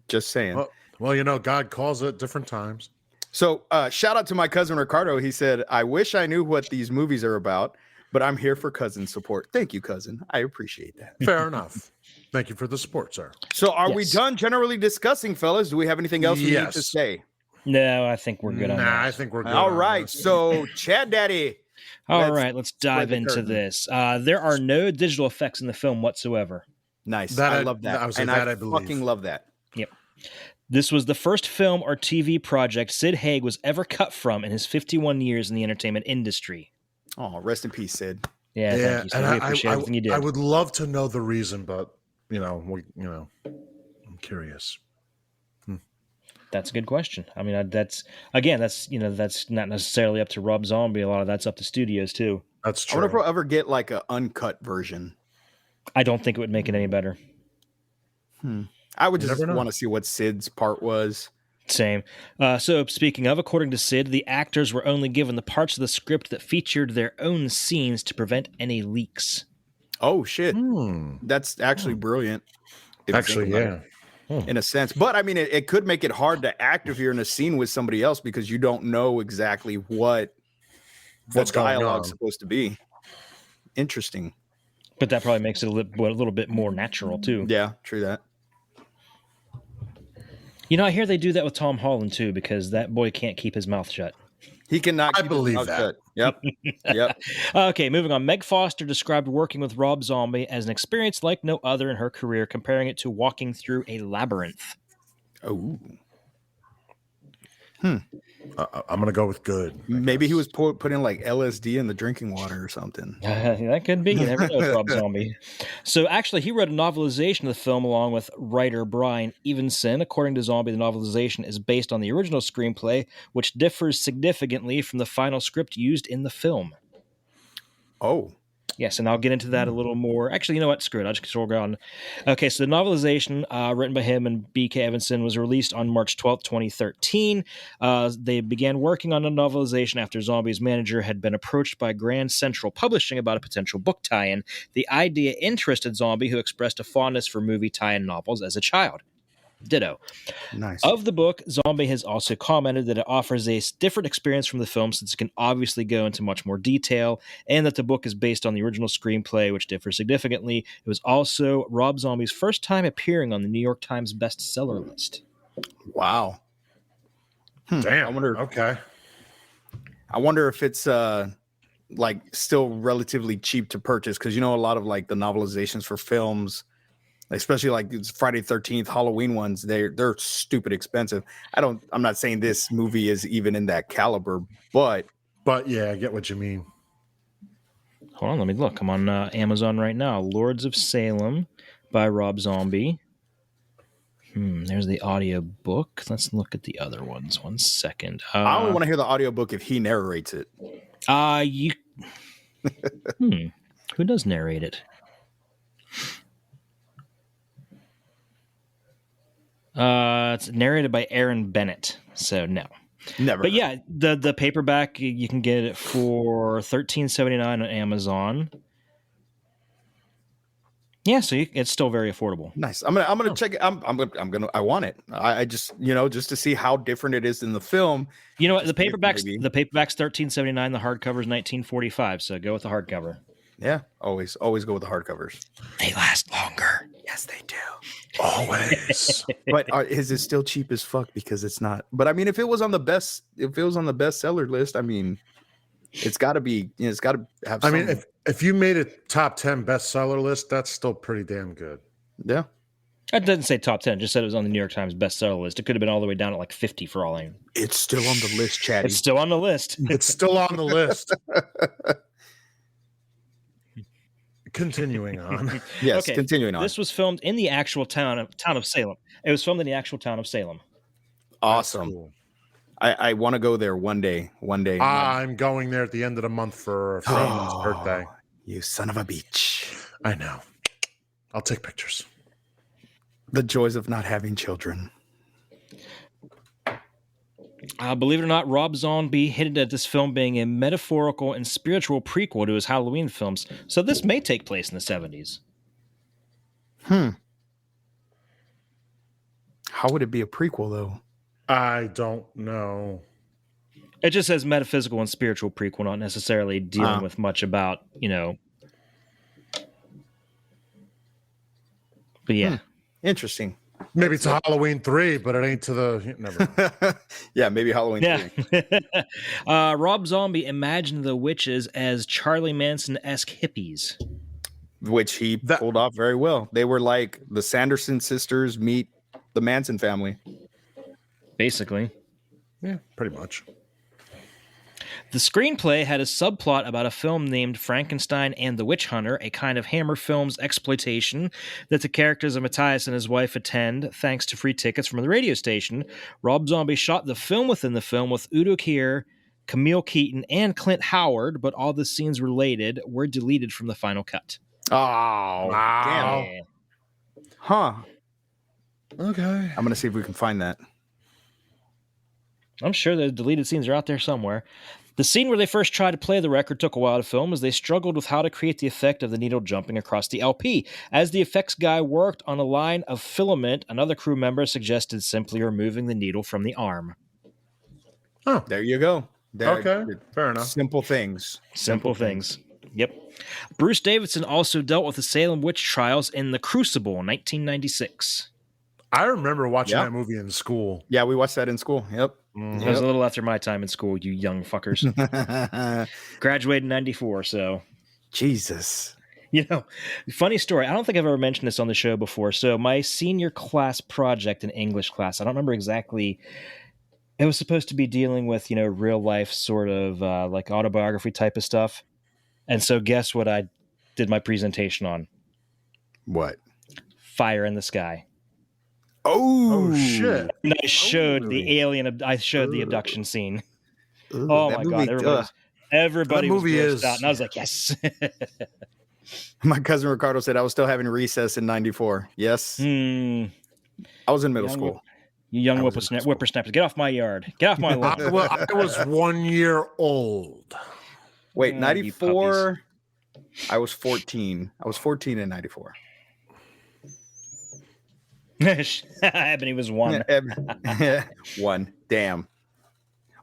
just saying. Well, you know, God calls it different times. So, shout out to my cousin Ricardo. He said, "I wish I knew what these movies are about, but I'm here for cousin support." Thank you, cousin. I appreciate that. Fair enough. Thank you for the support, sir. So are we done generally discussing, fellas? Do we have anything else we need to say? No, I think we're good on that. I think we're good. All right. So, Chad Daddy. All right, let's dive into this. There are no digital effects in the film whatsoever. Nice. I love that. I fucking love that. Yep. This was the first film or TV project Sid Haig was ever cut from in his 51 years in the entertainment industry. Oh, rest in peace, Sid. Yeah, thank you. So I appreciate everything you did. I would love to know the reason, but I'm curious. That's a good question. I mean, that's not necessarily up to Rob Zombie. A lot of that's up to studios too. That's true. I wonder if we'll ever get like an uncut version. I don't think it would make it any better. I would just want to see what Sid's part was. Same. So speaking of, according to Sid, the actors were only given the parts of the script that featured their own scenes to prevent any leaks. Oh, shit. That's actually brilliant. Actually, yeah. In a sense. But, I mean, it could make it hard to act if you're in a scene with somebody else because you don't know exactly what the dialogue's supposed to be. Interesting. But that probably makes it a little bit more natural, too. Yeah, true that. You know, I hear they do that with Tom Holland, too, because that boy can't keep his mouth shut. He cannot keep his mouth shut. Yep. Yep. Okay, moving on. Meg Foster described working with Rob Zombie as an experience like no other in her career, comparing it to walking through a labyrinth. Oh. I'm going to go with good. Maybe he was putting like LSD in the drinking water or something. That could be. You never know with Rob Zombie. So actually, he wrote a novelization of the film along with writer Brian Evenson. According to Zombie, the novelization is based on the original screenplay, which differs significantly from the final script used in the film. Oh. Yes, and I'll get into that a little more. Actually, you know what? Screw it. I'll just go on. Okay, so the novelization written by him and B.K. Evanson was released on March 12th, 2013. They began working on the novelization after Zombie's manager had been approached by Grand Central Publishing about a potential book tie-in. The idea interested Zombie, who expressed a fondness for movie tie-in novels as a child. Ditto. Nice. Of the book, Zombie has also commented that it offers a different experience from the film since it can obviously go into much more detail, and that the book is based on the original screenplay, which differs significantly. It was also Rob Zombie's first time appearing on the New York Times bestseller list. Wow. Damn. I wonder. Okay. I wonder if it's like still relatively cheap to purchase because you know a lot of like the novelizations for films. especially like these Friday 13th Halloween ones. They're stupid expensive. I'm not saying this movie is even in that caliber, but yeah, I get what you mean. Hold on, let me look. I'm on Amazon right now. Lords of Salem by Rob Zombie. There's the audio book. Let's look at the other ones. 1 second. I only want to hear the audiobook if he narrates it. You. Who does narrate it? It's narrated by Aaron Bennett. So no. Never. But yeah, the paperback you can get it for $13.79 on Amazon. Yeah, so it's still very affordable. Nice. I'm gonna check it. I want it. I just just to see how different it is than the film. You know what? The paperback's $13.79. The hardcover's $19.45. So go with the hardcover. Yeah, always go with the hardcovers. They last longer. Yes, they do. Always. But is it still cheap as fuck? Because it's not. But I mean, if it was on the bestseller list, I mean, it's got to be. It's got to have. I mean, if you made a top 10 bestseller list, that's still pretty damn good. Yeah. It doesn't say top 10. It just said it was on the New York Times bestseller list. It could have been all the way down at like 50 for all I know. It's still on the list, Chatty. It's still on the list. It's still on the list. Continuing on. Yes, okay. Continuing on. This was filmed in the actual town of Salem. It was filmed in the actual town of Salem. Awesome. Cool. I want to go there one day. I'm going there at the end of the month for Freeman's birthday. You son of a bitch. I know. I'll take pictures. The joys of not having children. Believe it or not, Rob Zombie hinted at this film being a metaphorical and spiritual prequel to his Halloween films, so this may take place in the 70s. How would it be a prequel, though? I don't know. It just says metaphysical and spiritual prequel, not necessarily dealing with much about, But yeah. Interesting. Maybe it's Halloween 3, but it ain't to the... Never. Yeah, maybe Halloween 3. Rob Zombie imagined the witches as Charlie Manson-esque hippies. Which he pulled off very well. They were like the Sanderson sisters meet the Manson family. Basically. Yeah, pretty much. The screenplay had a subplot about a film named Frankenstein and the Witch Hunter, a kind of Hammer Films exploitation that the characters of Matthias and his wife attend thanks to free tickets from the radio station. Rob Zombie shot the film within the film with Udo Kier, Camille Keaton, and Clint Howard, but all the scenes related were deleted from the final cut. Oh, wow. Damn. Huh. Okay. I'm going to see if we can find that. I'm sure the deleted scenes are out there somewhere. The scene where they first tried to play the record took a while to film as they struggled with how to create the effect of the needle jumping across the LP. As the effects guy worked on a line of filament, another crew member suggested simply removing the needle from the arm. Oh, there you go. Okay, fair enough. Simple things. Simple things. Yep. Bruce Davison also dealt with the Salem witch trials in The Crucible in 1996. I remember watching that movie in school. Yeah, we watched that in school. Yep. It was a little after my time in school, you young fuckers. Graduated in 94, so. Jesus. Funny story. I don't think I've ever mentioned this on the show before. So my senior class project in English class, I don't remember exactly. It was supposed to be dealing with, real life sort of like autobiography type of stuff. And so guess what I did my presentation on? What? Fire in the Sky. Oh shit! And I showed the alien. I showed the abduction scene. Oh my god! Everybody was grossed out, and I was like, "Yes." My cousin Ricardo said I was still having recess in '94. Yes, I was in middle school. You young whippersnappers, get off my yard! Get off my lawn! I was 1 year old. Wait, 94. I was 14. I was 14 in 94. Ebony was 1. 1. Damn.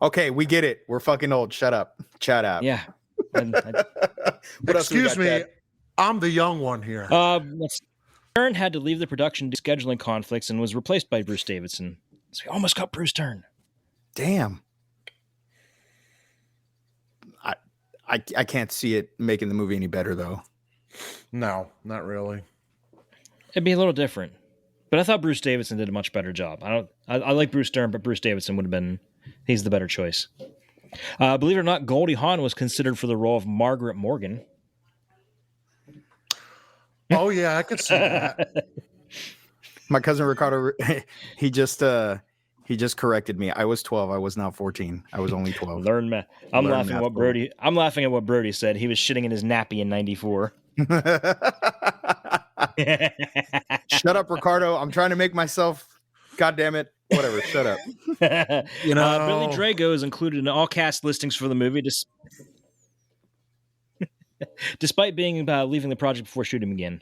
Okay, we get it. We're fucking old. Shut up. Shut up. Yeah. Excuse me. I'm the young one here. Stern had to leave the production due to scheduling conflicts and was replaced by Bruce Davison. So we almost got Bruce Stern. Damn. I can't see it making the movie any better though. No, not really. It'd be a little different. But I thought Bruce Davison did a much better job. I like Bruce Dern, but Bruce Davison would have been, he's the better choice. Believe it or not, Goldie Hawn was considered for the role of Margaret Morgan. Oh yeah, I could see that. My cousin Ricardo, he just corrected me. I was 12. I was not 14. I was only 12. Learn math. I'm Learn laughing at math, what Brody. I'm laughing at what Brody said. He was shitting in his nappy in '94. Shut up, Ricardo. I'm trying to make myself. God damn it. Whatever. Shut up. You know, Billy Drago is included in all cast listings for the movie, despite being leaving the project before shooting again.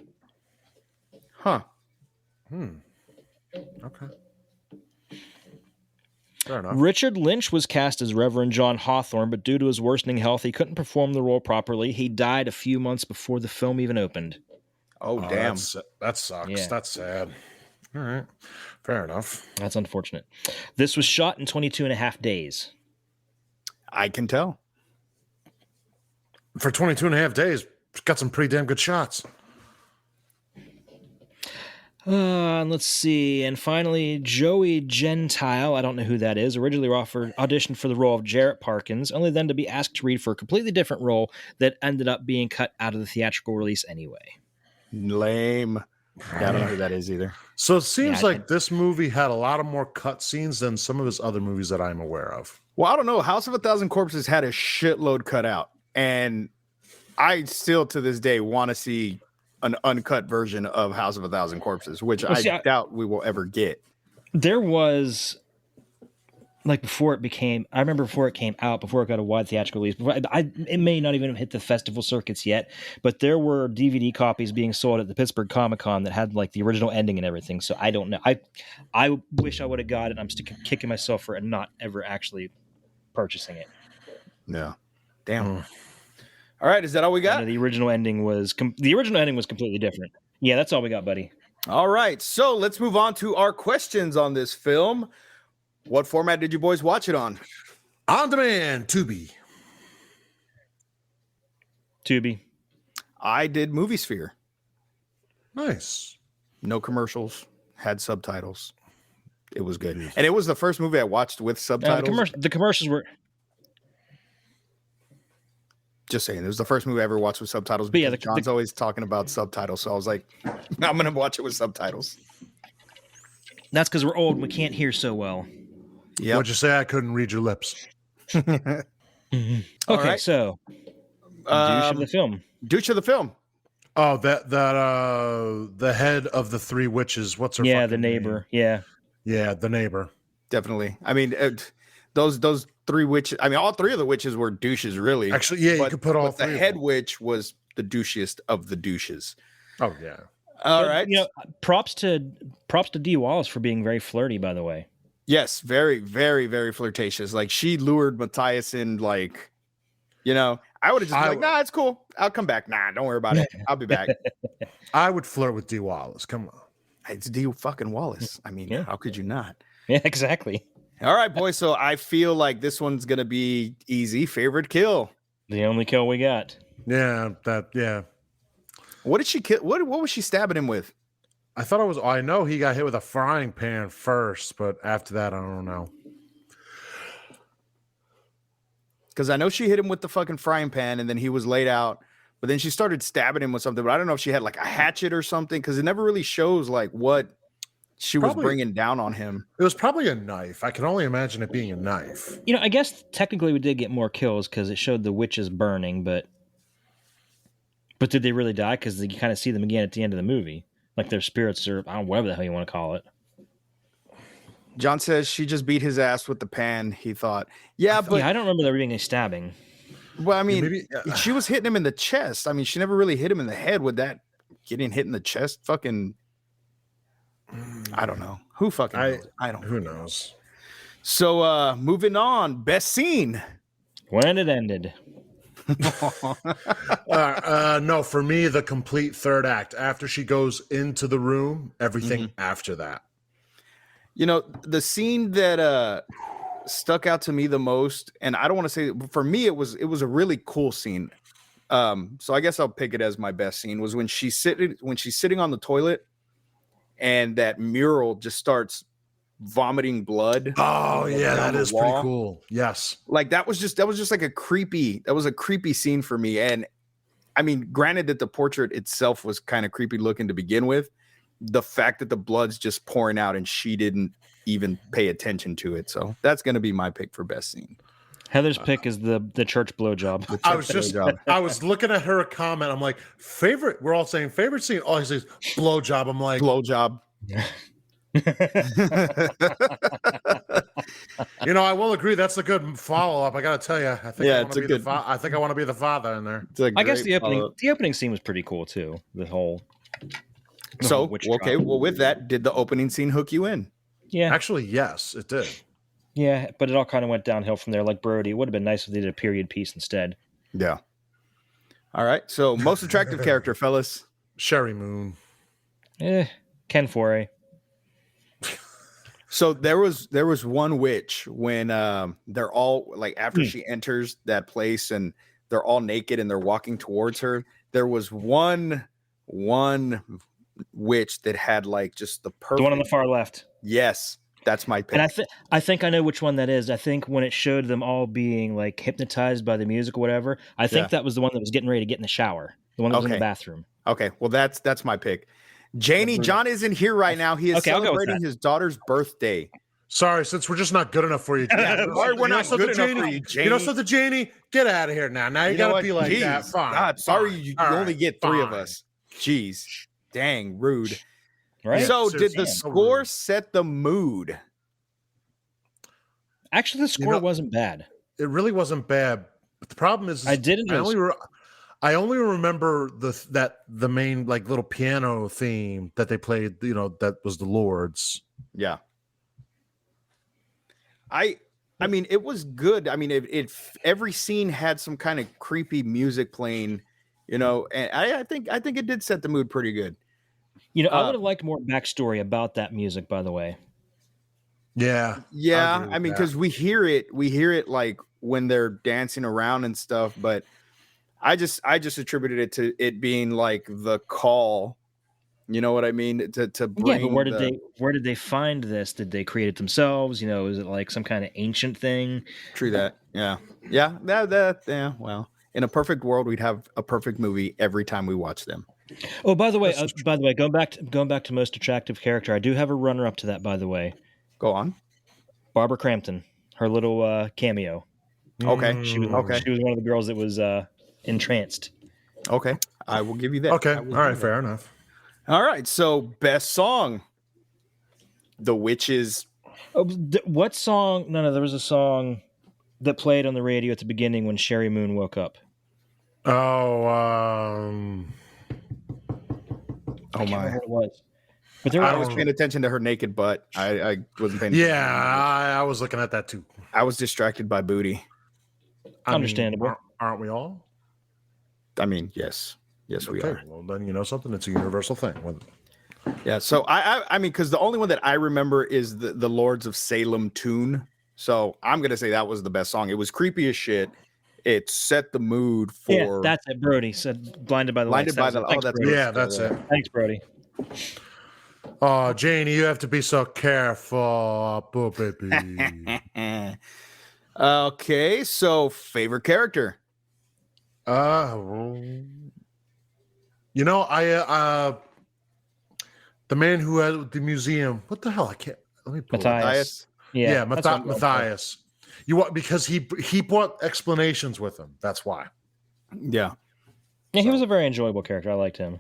Huh. Okay. Fair enough. Richard Lynch was cast as Reverend John Hawthorne, but due to his worsening health, he couldn't perform the role properly. He died a few months before the film even opened. Oh, damn. That sucks. Yeah. That's sad. All right. Fair enough. That's unfortunate. This was shot in 22 and a half days. I can tell. For 22 and a half days, it's got some pretty damn good shots. Let's see. And finally, Joey Gentile, I don't know who that is, originally auditioned for the role of Jarrett Parkins, only then to be asked to read for a completely different role that ended up being cut out of the theatrical release anyway. Lame. Yeah, I don't know who that is either. So it seems like this movie had a lot of more cut scenes than some of his other movies that I'm aware of. Well, I don't know. House of a Thousand Corpses had a shitload cut out. And I still, to this day, want to see an uncut version of House of a Thousand Corpses, which I doubt we will ever get. There was, like, before it came out, before it got a wide theatrical release, it may not even hit the festival circuits yet, but there were DVD copies being sold at the Pittsburgh Comic-Con that had, like, the original ending and everything, so I don't know. I wish I would have got it. I'm still kicking myself for not ever actually purchasing it. Yeah. Damn. All right, is that all we got? The original ending was completely different. Yeah, that's all we got, buddy. All right, so let's move on to our questions on this film. What format did you boys watch it on? On demand, Tubi. I did Movie Sphere. Nice. No commercials, had subtitles. It was good. And it was the first movie I watched with subtitles. The commercials were... Just saying, it was the first movie I ever watched with subtitles. But yeah, John's always talking about subtitles, so I was like, I'm going to watch it with subtitles. That's because we're old and we can't hear so well. Yeah. What'd you say? I couldn't read your lips. Okay, right. So douche of the film. Douche of the film. Oh, the head of the three witches. What's her? Yeah, the neighbor. Name? Yeah, the neighbor. Definitely. I mean, those three witches. I mean, all three of the witches were douches, really. Actually, yeah, you could put all three. The head witch was the douchiest of the douches. Oh yeah. All right. You know, props to Dee Wallace for being very flirty. By the way. Yes, very, very, very flirtatious. Like, she lured Matthias in. Like, you know, I would have just been like, nah, it's cool. I'll come back. Nah, don't worry about it. I'll be back. I would flirt with Dee Wallace. Come on. It's Dee fucking Wallace. I mean, how could you not? Yeah, exactly. All right, boys. So I feel like this one's gonna be easy. Favorite kill. The only kill we got. Yeah, yeah. What did she kill? What was she stabbing him with? I know he got hit with a frying pan first, but after that, I don't know. Because I know she hit him with the fucking frying pan and then he was laid out, but then she started stabbing him with something, but I don't know if she had like a hatchet or something, because it never really shows like what she was bringing down on him. It was probably a knife. I can only imagine it being a knife. You know, I guess technically we did get more kills because it showed the witches burning, but did they really die? Because you kind of see them again at the end of the movie. Like their spirits are, I don't know, whatever the hell you want to call it. John says she just beat his ass with the pan, he thought. Yeah, but I don't remember there being a stabbing. Well, I mean, she was hitting him in the chest. I mean, she never really hit him in the head. With that getting hit in the chest, fucking, I don't know. Who fucking knows? I don't know. Who knows? So, moving on. Best scene. When it ended. No, for me, the complete third act. After she goes into the room, everything after that. You know, the scene that stuck out to me the most, and I don't want to say, for me, it was a really cool scene. So I guess I'll pick it as my best scene, was when she's sitting on the toilet and that mural just starts vomiting blood. Oh yeah, down that the is pretty wall. cool. Yes. Like that was just like a creepy scene for me. And I mean, granted that the portrait itself was kind of creepy looking to begin with, the fact that the blood's just pouring out and she didn't even pay attention to it. So that's going to be my pick for best scene. Heather's pick is the church blowjob. I was looking at her comment. I'm like, favorite. We're all saying favorite scene. All he says blowjob. I'm like, Blowjob. you know, I will agree. That's a good follow up. I got to tell you, I think Yeah, I it's want a to be good- I think I want to be the father in there. It's a I guess great the opening scene was pretty cool too. The whole So, witch okay, trial. well, with that, did the opening scene hook you in? Yeah, Actually, yes, it did. yeah, but it all kind of went downhill from there. Like Brody, it would have been nice if they did a period piece instead. Yeah. All right. So, most attractive character, fellas. Sherry Moon. Ken Foray. So there was one witch when they're all like after she enters that place and they're all naked and they're walking towards her. There was one witch that had like just the perfect. The one on the far left. Yes, that's my pick. And I think I know which one that is. I think when it showed them all being like hypnotized by the music or whatever, I think that was the one that was getting ready to get in the shower. The one that was in the bathroom. Okay, well that's my pick. Janie, John isn't here right now. He is celebrating his daughter's birthday. Sorry, since we're just not good enough for you. Sorry, we're not good enough for you, Janie. You know something, Janie? Get out of here now. Now you gotta be like Jeez, that. Fine. God, sorry, you only get three of fine. us. Jeez, dang, rude. Right? So, Yeah, did the so score rude. set the mood? Actually, the score know- wasn't bad. It really wasn't bad. But the problem is, I did enjoy I only remember the main like little piano theme that they played. You know, that was the Lords. Yeah. I mean, it was good. I mean, it every scene had some kind of creepy music playing, you know, and I think it did set the mood pretty good. You know, I would have liked more backstory about that music, by the way. Yeah. Yeah, I mean, because we hear it like when they're dancing around and stuff, but I just attributed it to it being like the call. You know what I mean? To bring. Yeah, but where did they find this? Did they create it themselves? You know, is it like some kind of ancient thing? True that. Yeah. Yeah. Well, in a perfect world, we'd have a perfect movie every time we watch them. Oh, by the way, going back to most attractive character, I do have a runner up to that. By the way, go on. Barbara Crampton, her little cameo. Okay. She was one of the girls that was entranced. Okay, I will give you that. Okay, all right, fair enough. All right, so best song, The Witches. Oh, what song? No, there was a song that played on the radio at the beginning when Sherry Moon woke up. Oh, oh my! What it was. But I was paying attention to her naked butt. I wasn't paying attention. Yeah, I was looking at that too. I was distracted by booty. Understandable. Aren't we all? I mean, yes, we are. Well, then you know something. It's a universal thing. Yeah. So I mean, because the only one that I remember is the Lords of Salem tune. So I'm gonna say that was the best song. It was creepy as shit. It set the mood for. Yeah, that's it. Brody said, "Blinded by the Lights." Blinded by the. Thanks, that's Brody. Yeah, that's it. Thanks, Brody. Oh, Janie, you have to be so careful, poor baby. Okay, so favorite character. You know, the man who had the museum. What the hell? I can't. Let me pull Matthias. Yeah, that's what I'm going for. Matthias. You want because he brought explanations with him. That's why. Yeah. Yeah, he was a very enjoyable character. I liked him.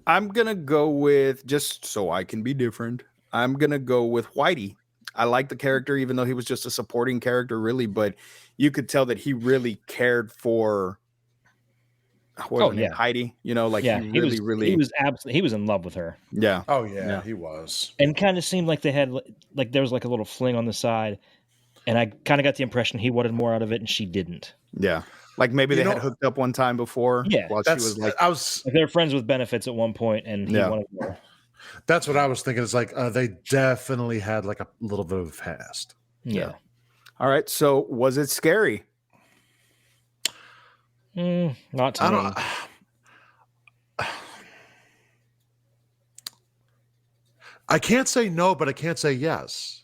I'm gonna go with, just so I can be different, I'm gonna go with Whitey. I like the character, even though he was just a supporting character, really, but you could tell that he really cared for Heidi. You know, like he was in love with her. Yeah. Oh yeah, he was. And kind of seemed like they had like there was like a little fling on the side, and I kind of got the impression he wanted more out of it, and she didn't. Yeah. Like maybe they had hooked up one time before. Yeah, while she was like, they were friends with benefits at one point, and he wanted more. That's what I was thinking. It's like they definitely had like a little bit of a past. Yeah. All right. So was it scary? Not to me. I can't say no, but I can't say yes.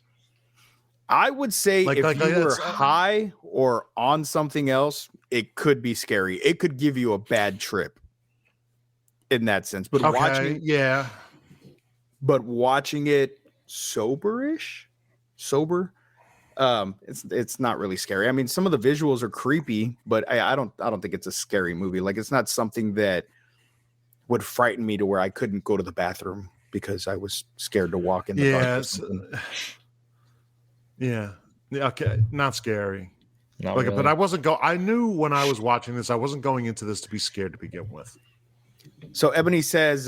I would say Like- if like, you were it's, high or on something else, it could be scary. It could give you a bad trip in that sense. But Okay, yeah. watching it sober, it's not really scary. I mean, some of the visuals are creepy, but I don't think it's a scary movie. Like, it's not something that would frighten me to where I couldn't go to the bathroom because I was scared to walk in the dark. Yes. Yeah. Okay. Not scary. Not Like, really. but I knew when I was watching this, I wasn't going into this to be scared to begin with. So Ebony says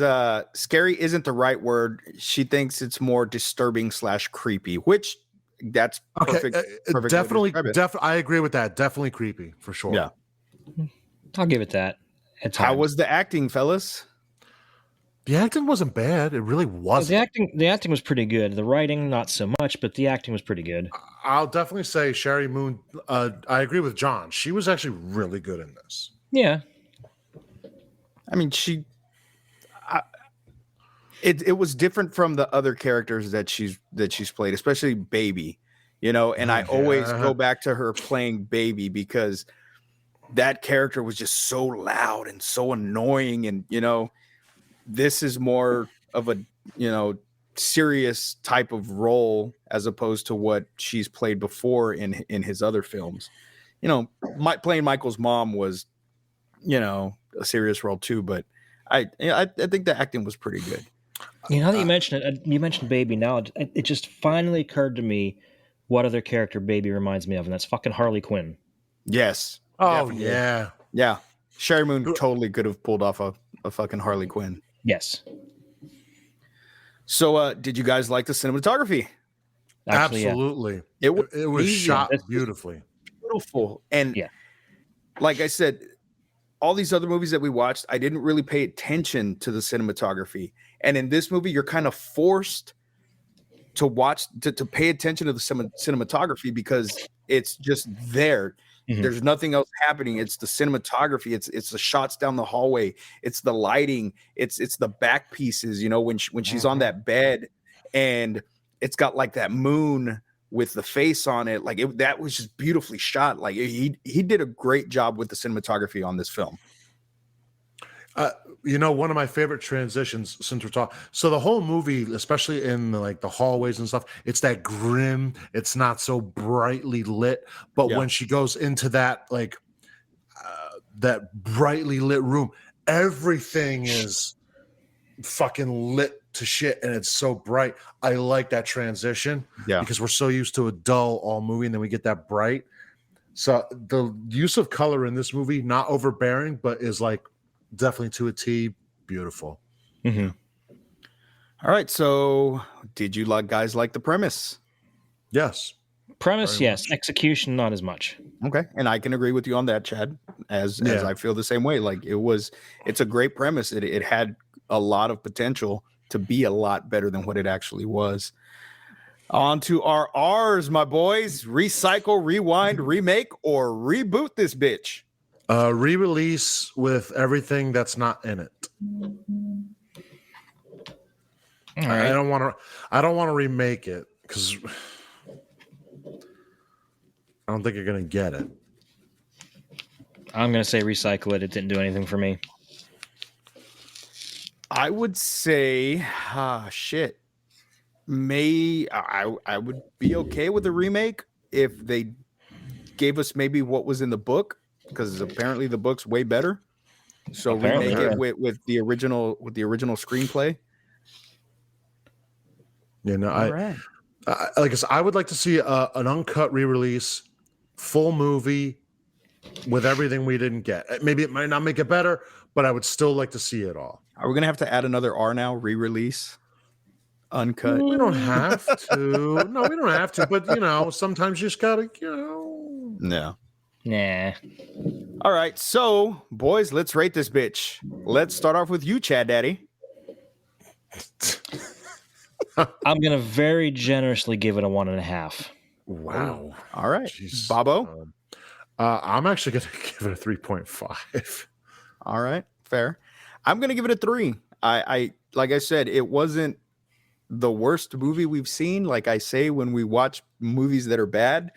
scary isn't the right word. She thinks it's more disturbing / creepy, which that's perfect. perfect Definitely. way to describe it. I agree with that. Definitely creepy for sure. Yeah. I'll give it that. At How times. was the acting, fellas? The acting wasn't bad. It really wasn't. The acting was pretty good. The writing, not so much, but the acting was pretty good. I'll definitely say Sherry Moon. I agree with John. She was actually really good in this. Yeah. I mean, it was different from the other characters that she's played, especially Baby, and I always go back to her playing Baby because that character was just so loud and so annoying. And, this is more of a, serious type of role as opposed to what she's played before in his other films. Playing Michael's mom was, a serious role too, but I think the acting was pretty good. Now that you mentioned it, you mentioned Baby. Now it just finally occurred to me what other character Baby reminds me of, and that's fucking Harley Quinn. Yes. Oh, definitely. yeah. Yeah. Sherry Moon totally could have pulled off a fucking Harley Quinn. Yes. So, did you guys like the cinematography? Actually, absolutely. Yeah. It was shot beautifully. Beautiful. And yeah, like I said, all these other movies that we watched, I didn't really pay attention to the cinematography. And in this movie, you're kind of forced to watch, to pay attention to the cinematography because it's just there. Mm-hmm. There's nothing else happening. It's the cinematography. It's the shots down the hallway. It's the lighting. It's the back pieces, when she's on that bed and it's got like that moon with the face on it. Like that was just beautifully shot. Like he did a great job with the cinematography on this film. One of my favorite transitions since we're talking. So the whole movie, especially in the hallways and stuff, it's that grim. It's not so brightly lit. But when she goes into that that brightly lit room, everything is fucking lit to shit, and it's so bright. I like that transition because we're so used to a dull all movie, and then we get that bright. So the use of color in this movie, not overbearing, but is definitely to a T, beautiful. Mm-hmm. All right, so did you guys like the premise? Yes. Premise, yes. Much. Execution, not as much. Okay, and I can agree with you on that, Chad. As I feel the same way. It's a great premise. It had a lot of potential to be a lot better than what it actually was. On to our R's, my boys. Recycle, rewind, remake, or reboot this bitch. Re-release with everything that's not in it. All right. I don't want to remake it because I don't think you're gonna get it. I'm gonna say recycle it. It didn't do anything for me. I would say, shit. I would be okay with a remake if they gave us maybe what was in the book. Because apparently the book's way better. So remake it with the original screenplay. Like I said, I would like to see an uncut re-release, full movie with everything we didn't get. Maybe it might not make it better, but I would still like to see it all. Are we gonna have to add another R now? Re-release, uncut. We don't have to. No, we don't have to. But sometimes you just gotta. No. Nah. All right, so boys, let's rate this bitch. Let's start off with you, Chad Daddy. I'm gonna very generously give it a 1.5. Wow. All right, jeez. Bobo. I'm actually gonna give it a 3.5. All right, fair. I'm gonna give it a 3. I like I said, it wasn't the worst movie we've seen, like I say when we watch movies that are bad,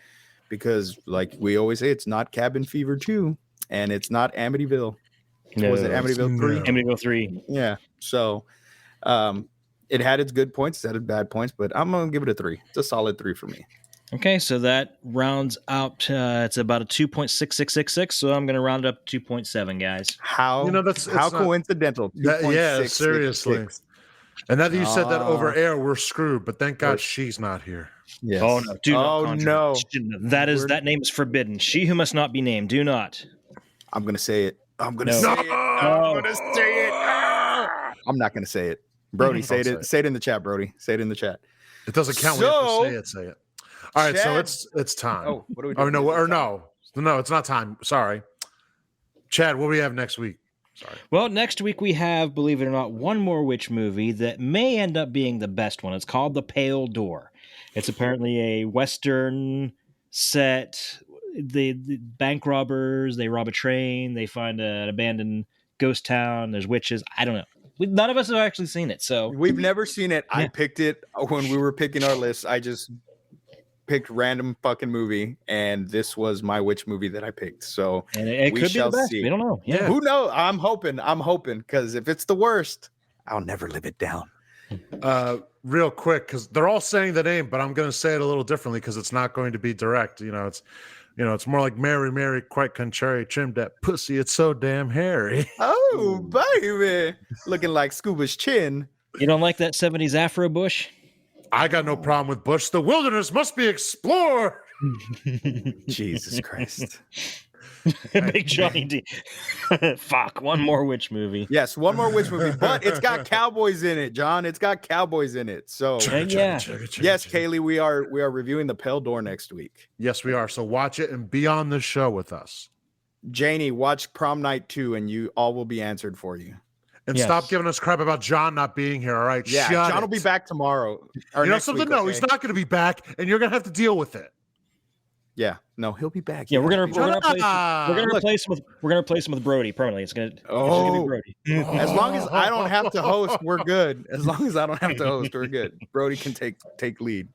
because like we always say, it's not Cabin Fever 2 and it's not Amityville. No, Was it Amityville 3? no. Amityville 3. Yeah. So it had its good points, it had its bad points, but I'm gonna give it a 3. It's a solid 3 for me. Okay, so that rounds out. It's about a 2.6666. So I'm going to round it up to 2.7, guys. How that's how it's not- coincidental? yeah, seriously. And now that you said that over Ah. air, we're screwed. But thank God she's not here. Yes. Oh no! Do not Oh conjure. no! That name is forbidden. She who must not be named. Do not. I'm gonna say it. I'm gonna No. say it. I'm No. gonna say it. Ah! I'm not gonna say it. Brody, say it. Don't Say it in the chat, Brody. Say it in the chat. It doesn't count. We have So- to say it. Say it. All right, so Chad- it's time. Oh, what are we Oh doing? no, Is it or time? no, it's not time. Sorry, Chad. What do we have next week? Sorry. Well, next week we have, believe it or not, one more witch movie that may end up being the best one. It's called The Pale Door. It's apparently a Western set. The bank robbers, they rob a train, they find an abandoned ghost town, there's witches. I don't know. None of us have actually seen it, so We've never seen it. I Yeah. picked it when we were picking our list. I just picked random fucking movie, and this was my witch movie that I picked. So and it we could be the shall best. see. We don't know. Yeah. who knows? I'm hoping, because if it's the worst, I'll never live it down. Real quick, because they're all saying the name, but I'm going to say it a little differently because it's not going to be direct. It's more like Mary, Mary, quite contrary, trimmed that pussy. It's so damn hairy. Oh, baby. Looking like Scuba's chin. You don't like that 70s Afro bush? I got no problem with Bush. The wilderness must be explored. Jesus Christ. Big Johnny D. Fuck, one more witch movie. Yes, one more witch movie, but it's got cowboys in it, John. It's got cowboys in it. So Yeah. yes, Kaylee, we are reviewing The Pale Door next week. Yes, we are. So watch it and be on the show with us. Janie, watch Prom Night 2 and you all will be answered for you. And Yes. stop giving us crap about John not being here. All right. Yeah, Shut John will it. be back tomorrow. Or You know next something? week, No, okay? he's not going to be back, and you're going to have to deal with it. Yeah, no, he'll be back. Yeah, we're gonna Look, replace him with Brody permanently. It's gonna be Brody. As long as I don't have to host, we're good. As long as I don't have to host, we're good. Brody can take lead.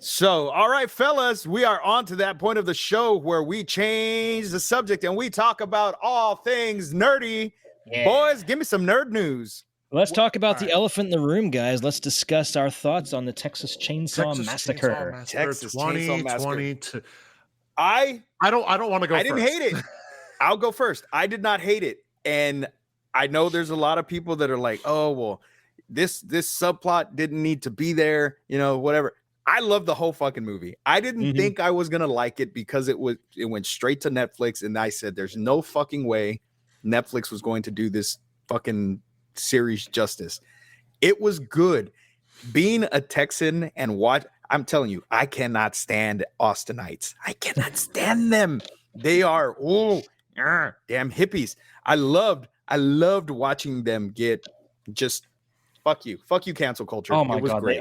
So, all right, fellas, we are on to that point of the show where we change the subject and we talk about all things nerdy. Yeah. Boys, give me some nerd news. Let's talk about the elephant in the room, guys. Let's discuss our thoughts on the Texas Chainsaw Massacre. Texas Chainsaw Massacre. 2022. I don't want to go I didn't first. hate it. I'll go first. I did not hate it. And I know there's a lot of people that are like, oh, well, this subplot didn't need to be there, whatever. I love the whole fucking movie. I didn't think I was gonna like it because it went straight to Netflix, and I said there's no fucking way Netflix was going to do this fucking series justice. It was good. Being a Texan and I'm telling you, I cannot stand Austinites. I cannot stand them. They are damn hippies. I loved watching them get just fuck you cancel culture. Oh my it was god, great.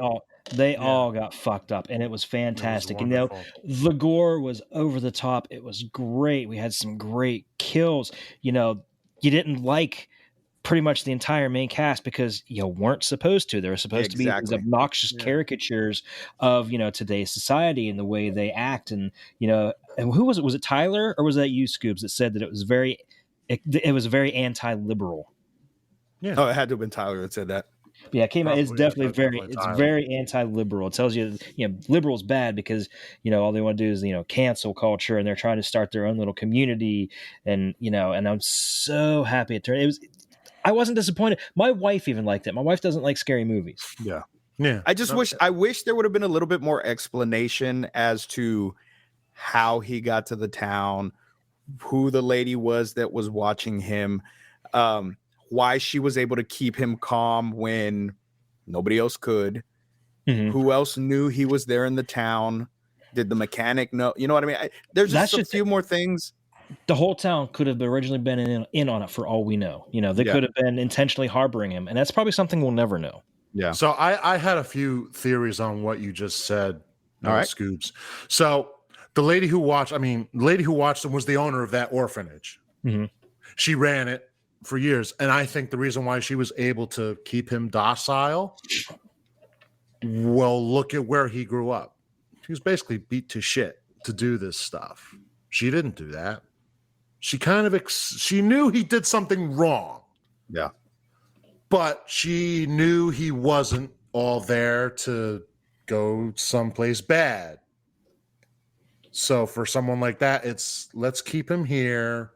they all got fucked up, and it was fantastic. The gore was over the top. It was great. We had some great kills. You didn't like pretty much the entire main cast because you weren't supposed to. They were supposed to be these obnoxious caricatures of today's society and the way they act. And and who was it? Was it Tyler or was that you, Scoobs, that said that it was very anti-liberal? Yeah. Oh, it had to have been Tyler that said that. Yeah, it came out. It's definitely very anti-liberal. It tells you, liberal's bad because all they want to do is cancel culture, and they're trying to start their own little community. And and I'm so happy it turned. I wasn't disappointed. My wife even liked it. My wife doesn't like scary movies. Yeah. I wish there would have been a little bit more explanation as to how he got to the town, who the lady was that was watching him, why she was able to keep him calm when nobody else could. Who else knew he was there in the town? Did the mechanic know? You know what I mean? There's just a few more things. The whole town could have originally been in on it for all we know. They could have been intentionally harboring him, and that's probably something we'll never know. Yeah. So I had a few theories on what you just said. All right, Scoobs. So the lady who watched him was the owner of that orphanage. She ran it for years, and I think the reason why she was able to keep him docile Well, look at where he grew up. He was basically beat to shit to do this stuff. She didn't do that. She kind of she knew he did something wrong. Yeah. But she knew he wasn't all there to go someplace bad. So for someone like that, it's let's keep him here,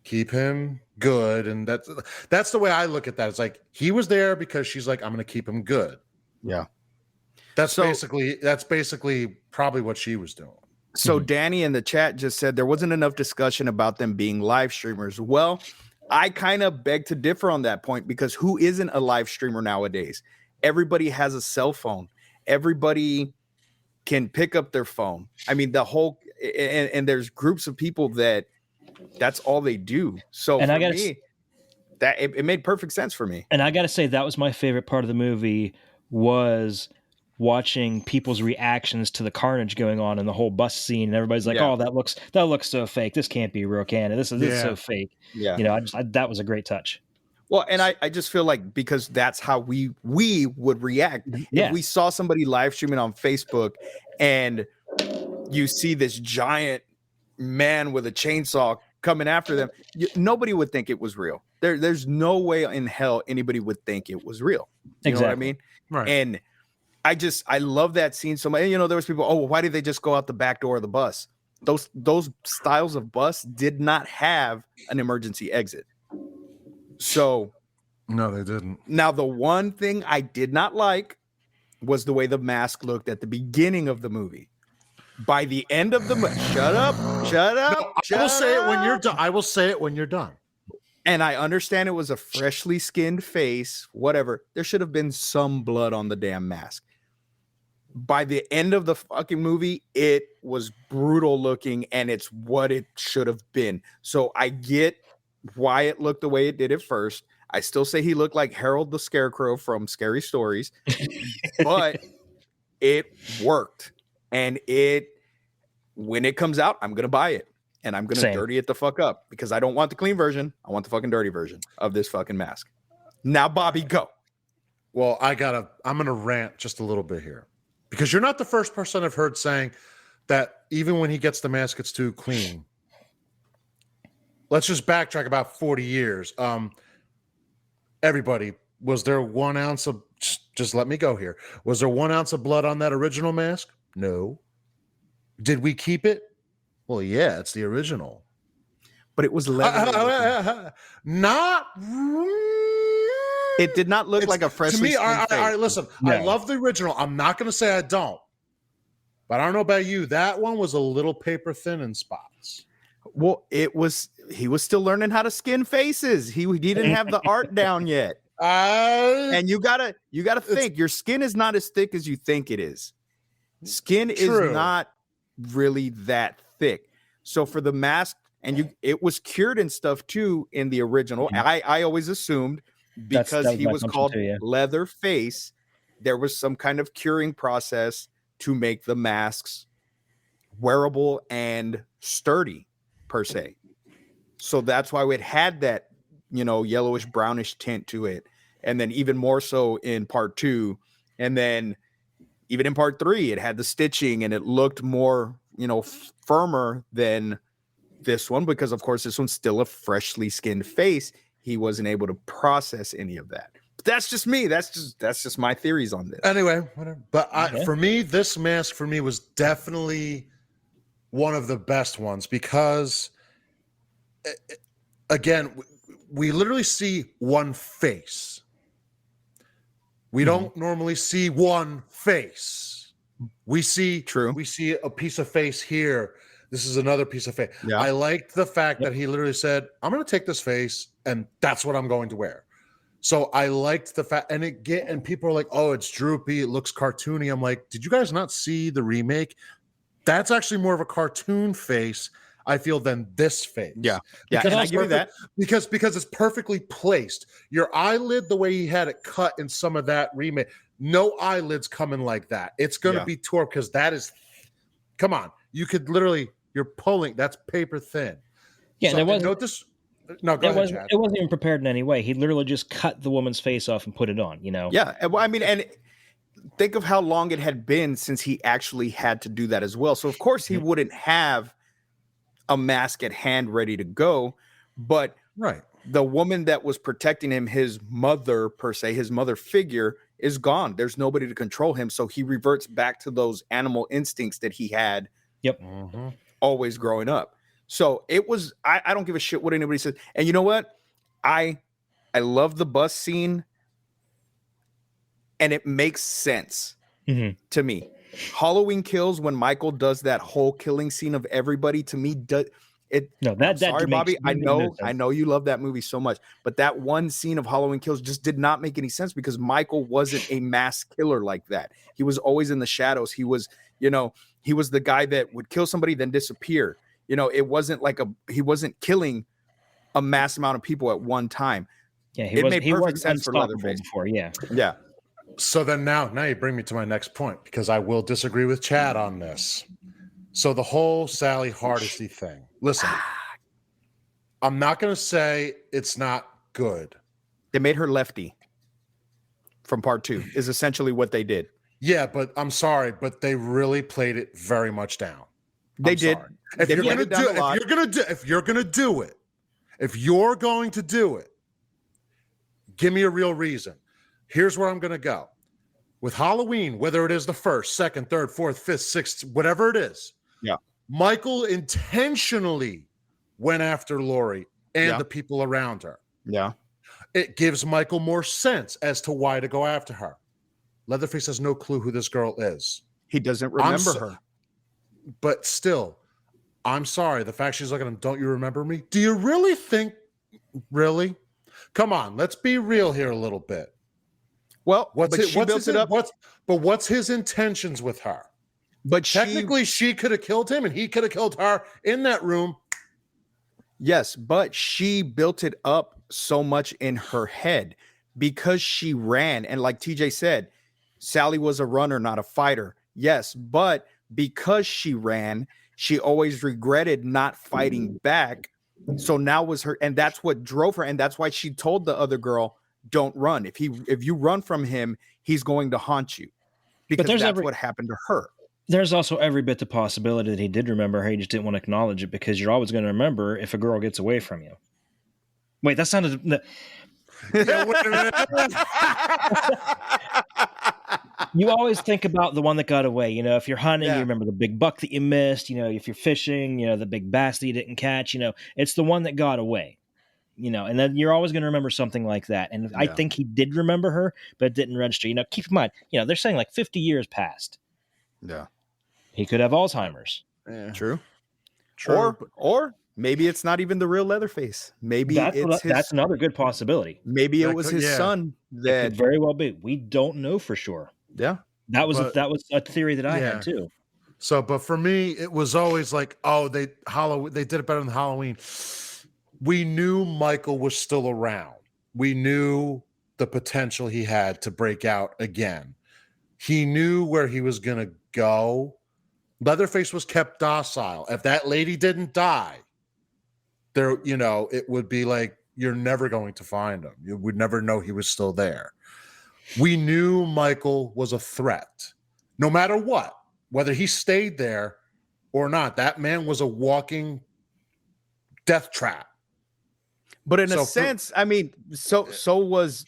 keep him good. And that's the way I look at that. It's like he was there because she's like, I'm going to keep him good. Yeah. That's basically probably what she was doing. So Danny in the chat just said there wasn't enough discussion about them being live streamers. Well, I kind of beg to differ on that point because who isn't a live streamer nowadays? Everybody has a cell phone. Everybody can pick up their phone. I mean, the whole and there's groups of people that's all they do. So And for me, that it made perfect sense for me. And I got to say, that was my favorite part of the movie was watching people's reactions to the carnage going on in the whole bus scene. And everybody's like, oh, that looks so fake. This can't be real canon. This is so fake. Yeah. You know, that was a great touch. Well, and I just feel like because that's how we would react. Yeah. If we saw somebody live streaming on Facebook and you see this giant man with a chainsaw coming after them, nobody would think it was real. There's no way in hell anybody would think it was real. You know what I mean? Right. And I love that scene so much. And, you know, there was people, well, why did they just go out the back door of the bus? Those styles of bus did not have an emergency exit. So no, they didn't. Now, the one thing I did not like was the way the mask looked at the beginning of the movie. By the end of the shut up. No, I will say it when you're done. I will say it when you're done. And I understand it was a freshly skinned face, whatever. There should have been some blood on the damn mask. By the end of the fucking movie, it was brutal looking, and it's what it should have been. So I get why it looked the way it did at first. I still say he looked like Harold the Scarecrow from Scary Stories, but it worked. And when it comes out, I'm going to buy it. And I'm going to dirty it the fuck up because I don't want the clean version. I want the fucking dirty version of this fucking mask. Now, Bobby, go. Well, I'm going to rant just a little bit here because you're not the first person I've heard saying that even when he gets the mask, it's too clean. Let's just backtrack about 40 years. Everybody, was there 1 ounce of, just let me go here. Was there 1 ounce of blood on that original mask? No. Did we keep it? Well, yeah, it's the original. But it was leather. Not. It did not look like a freshly. To me, all face. right, listen. No. I love the original. I'm not going to say I don't. But I don't know about you. That one was a little paper thin in spots. Well, he was still learning how to skin faces. He didn't have the art down yet. And you gotta think your skin is not as thick as you think it is. Skin is not really that thick. So for the mask, and it was cured and stuff too in the original. I always assumed because he was called Leatherface, there was some kind of curing process to make the masks wearable and sturdy per se. So that's why it had that, yellowish brownish tint to it. And then even more so in part 2. And then even in part 3, it had the stitching and it looked more, firmer than this one, because of course this one's still a freshly skinned face. He wasn't able to process any of that. But that's just me. That's just my theories on this. Anyway, whatever. But for me, this mask for me was definitely one of the best ones because, again, we literally see one face. We don't normally see one face. We see a piece of face here. This is another piece of face. Yeah. I liked the fact that he literally said, I'm going to take this face and that's what I'm going to wear. So I liked the fact, and people are like, oh, it's droopy. It looks cartoony. I'm like, did you guys not see the remake? That's actually more of a cartoon face, I feel, than this face. Yeah. Because I give you that. Because it's perfectly placed. Your eyelid, the way he had it cut in some of that remake, no eyelids coming like that. It's going to be tore because that is, come on. You could literally, you're pulling, that's paper thin. Yeah, so, there wasn't. No, go ahead, Chad. It wasn't even prepared in any way. He literally just cut the woman's face off and put it on, Yeah. Well, I mean, and think of how long it had been since he actually had to do that as well. So of course he wouldn't have a mask at hand ready to go, but Right. the woman that was protecting him, his mother per se, his mother figure is gone. There's nobody to control him. So he reverts back to those animal instincts that he had always growing up. So it was, I don't give a shit what anybody says. And you know what? I love the bus scene, and it makes sense to me. Halloween Kills, when Michael does that whole killing scene of everybody, to me, sorry, Bobby. I know you love that movie so much, but that one scene of Halloween Kills just did not make any sense because Michael wasn't a mass killer like that. He was always in the shadows. He was, he was the guy that would kill somebody then disappear. It wasn't like he wasn't killing a mass amount of people at one time. Yeah, it made perfect sense for Leatherface before. Yeah. So then now you bring me to my next point, because I will disagree with Chad on this. So the whole Sally Hardesty thing. Listen, I'm not going to say it's not good. They made her Lefty from part 2 is essentially what they did. Yeah, but I'm sorry, but they really played it very much down. They did. If you're going to do it, give me a real reason. Here's where I'm going to go. With Halloween, whether it is the 1st, 2nd, 3rd, 4th, 5th, 6th, whatever it is, Michael intentionally went after Laurie and the people around her. Yeah. It gives Michael more sense as to why to go after her. Leatherface has no clue who this girl is. He doesn't remember her. But still, I'm sorry. The fact she's looking at him, don't you remember me? Do you really think, really? Come on, let's be real here a little bit. Well, what's his intentions with her? But technically, she could have killed him and he could have killed her in that room. Yes, but she built it up so much in her head because she ran. And like TJ said, Sally was a runner, not a fighter. Yes, but because she ran, she always regretted not fighting back. So now was her, and that's what drove her. And that's why she told the other girl, don't run. If you run from him, he's going to haunt you. Because that's what happened to her. There's also every bit the possibility that he did remember her. He just didn't want to acknowledge it because you're always going to remember if a girl gets away from you. Wait, that sounded... Yeah, wait a minute. You always think about the one that got away. If you're hunting, you remember the big buck that you missed. If you're fishing, the big bass that you didn't catch. It's the one that got away. And then you're always going to remember something like that. And I think he did remember her, but it didn't register. Keep in mind, they're saying like 50 years passed. Yeah. He could have Alzheimer's. Yeah. True. Or maybe it's not even the real Leatherface. Maybe that's another good possibility. Maybe it was his son. That could very well be. We don't know for sure. Yeah. That was a theory that I had too. So, but for me, it was always like, they did it better than Halloween. We knew Michael was still around. We knew the potential he had to break out again. He knew where he was going to go. Leatherface was kept docile. If that lady didn't die, it would be like, you're never going to find him. You would never know he was still there. We knew Michael was a threat. No matter what, whether he stayed there or not, that man was a walking death trap. But in a sense, I mean, so was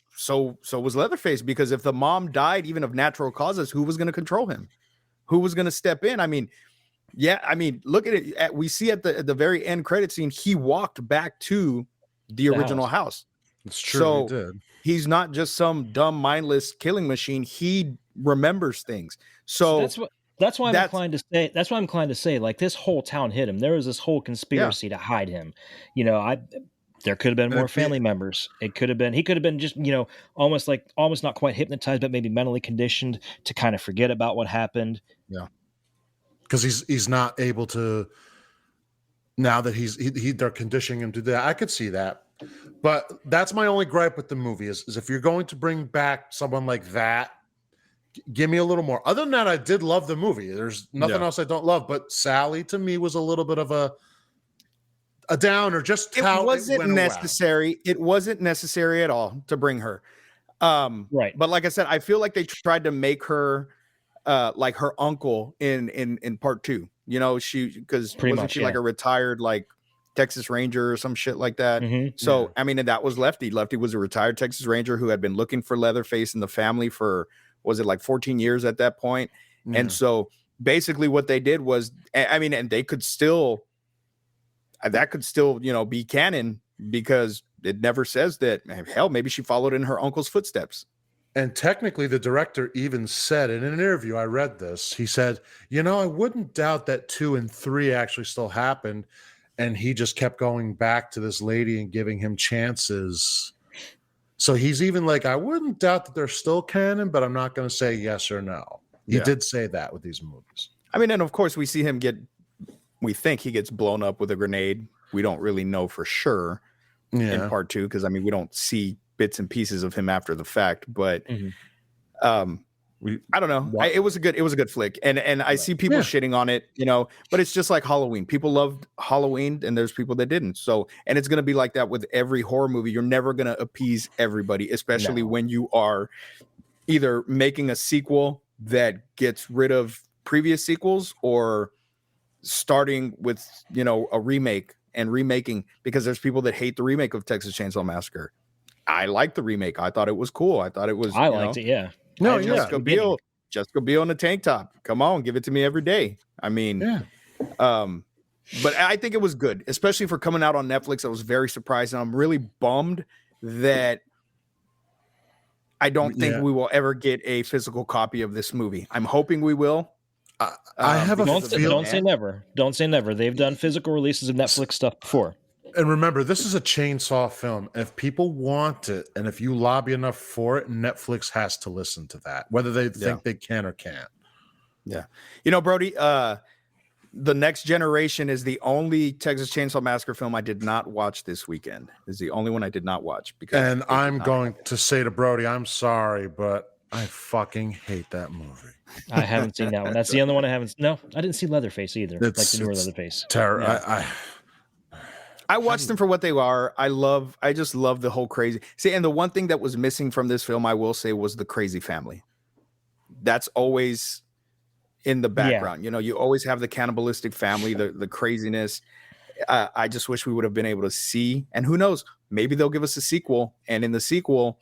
Leatherface, because if the mom died, even of natural causes, who was going to control him? Who was going to step in? I mean, look at it. We see at the very end credit scene, he walked back to the original house. It's true. So he did. He's not just some dumb, mindless killing machine. He remembers things. So that's why I'm inclined to say. That's why I'm inclined to say, like, this whole town hid him. There was this whole conspiracy to hide him. There could have been more family members. It could have been, he could have been just, almost not quite hypnotized, but maybe mentally conditioned to kind of forget about what happened. Yeah. Because he's not able to, now that they're conditioning him to do that. I could see that. But that's my only gripe with the movie is if you're going to bring back someone like that, give me a little more. Other than that, I did love the movie. There's nothing else I don't love, but Sally to me was a little bit of a downer. Just how it wasn't necessary. It wasn't necessary at all to bring her. Right. But like I said, I feel like they tried to make her like her uncle in part 2. You know, because Pretty wasn't much, she like yeah. a retired like Texas Ranger or some shit like that? Mhm. So I mean, and that was Lefty. Lefty was a retired Texas Ranger who had been looking for Leatherface in the family for, was it like 14 years at that point? And so basically what they did was, I mean, and they could still, that could still, you know, be canon because it never says that. Hell, maybe she followed in her uncle's footsteps. And technically, the director even said in an interview, I read this, he said, you know, I wouldn't doubt that 2 and 3 actually still happened. And he just kept going back to this lady and giving him chances. So he's even like, I wouldn't doubt that they're still canon, but I'm not going to say yes or no. He did say that with these movies. I mean, and of course we see him we think he gets blown up with a grenade. We don't really know for sure in part 2, because I mean, we don't see bits and pieces of him after the fact, but I don't know. It was a good flick, and I see people shitting on it, you know, but it's just like Halloween. People loved Halloween, and there's people that didn't. So, and it's gonna be like that with every horror movie. You're never gonna appease everybody, especially when you are either making a sequel that gets rid of previous sequels or starting with, you know, a remake and remaking, because there's people that hate the remake of Texas Chainsaw Massacre. I like the remake. I thought it was cool. I thought it was. I liked it. Yeah. No, Jessica Biel on the tank top. Come on, give it to me every day. I mean, but I think it was good, especially for coming out on Netflix. I was very surprised, and I'm really bummed that I don't think we will ever get a physical copy of this movie. I'm hoping we will. I have a don't say never. Don't say never. They've done physical releases of Netflix stuff before. And remember, this is a chainsaw film. If people want it, and if you lobby enough for it, Netflix has to listen to that, whether they think they can or can't. Yeah. You know, Brody, The Next Generation is the only Texas Chainsaw Massacre film I did not watch this weekend. It's the only one I did not watch. And I'm going to say to Brody, I'm sorry, but I fucking hate that movie. I haven't seen that one. That's the only one I haven't. No, I didn't see Leatherface either. Like the newer Leatherface. I watched them for what they are. I just love the whole crazy. See, and the one thing that was missing from this film, I will say, was the crazy family. That's always in the background. You know, you always have the cannibalistic family, the craziness. I just wish we would have been able to see. And who knows? Maybe they'll give us a sequel. And in the sequel,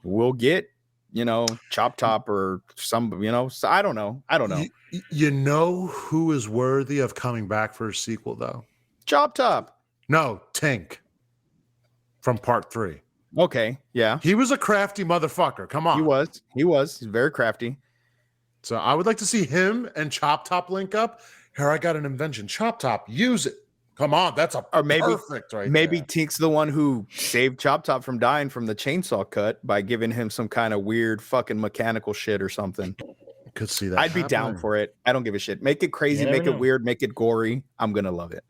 we'll get, you know, Chop Top or some, you know, so I don't know. You know who is worthy of coming back for a sequel, though? Chop Top. No, Tink from part 3. Okay, yeah. He was a crafty motherfucker. Come on. He was. He's very crafty. So I would like to see him and Chop Top link up. Here, I got an invention. Chop Top, use it. Come on, that's perfect right maybe there. Tink's the one who saved Chop Top from dying from the chainsaw cut by giving him some kind of weird fucking mechanical shit or something. Could see that. I'd be down for it. I don't give a shit. Make it crazy, make it weird, make it gory. I'm gonna love it.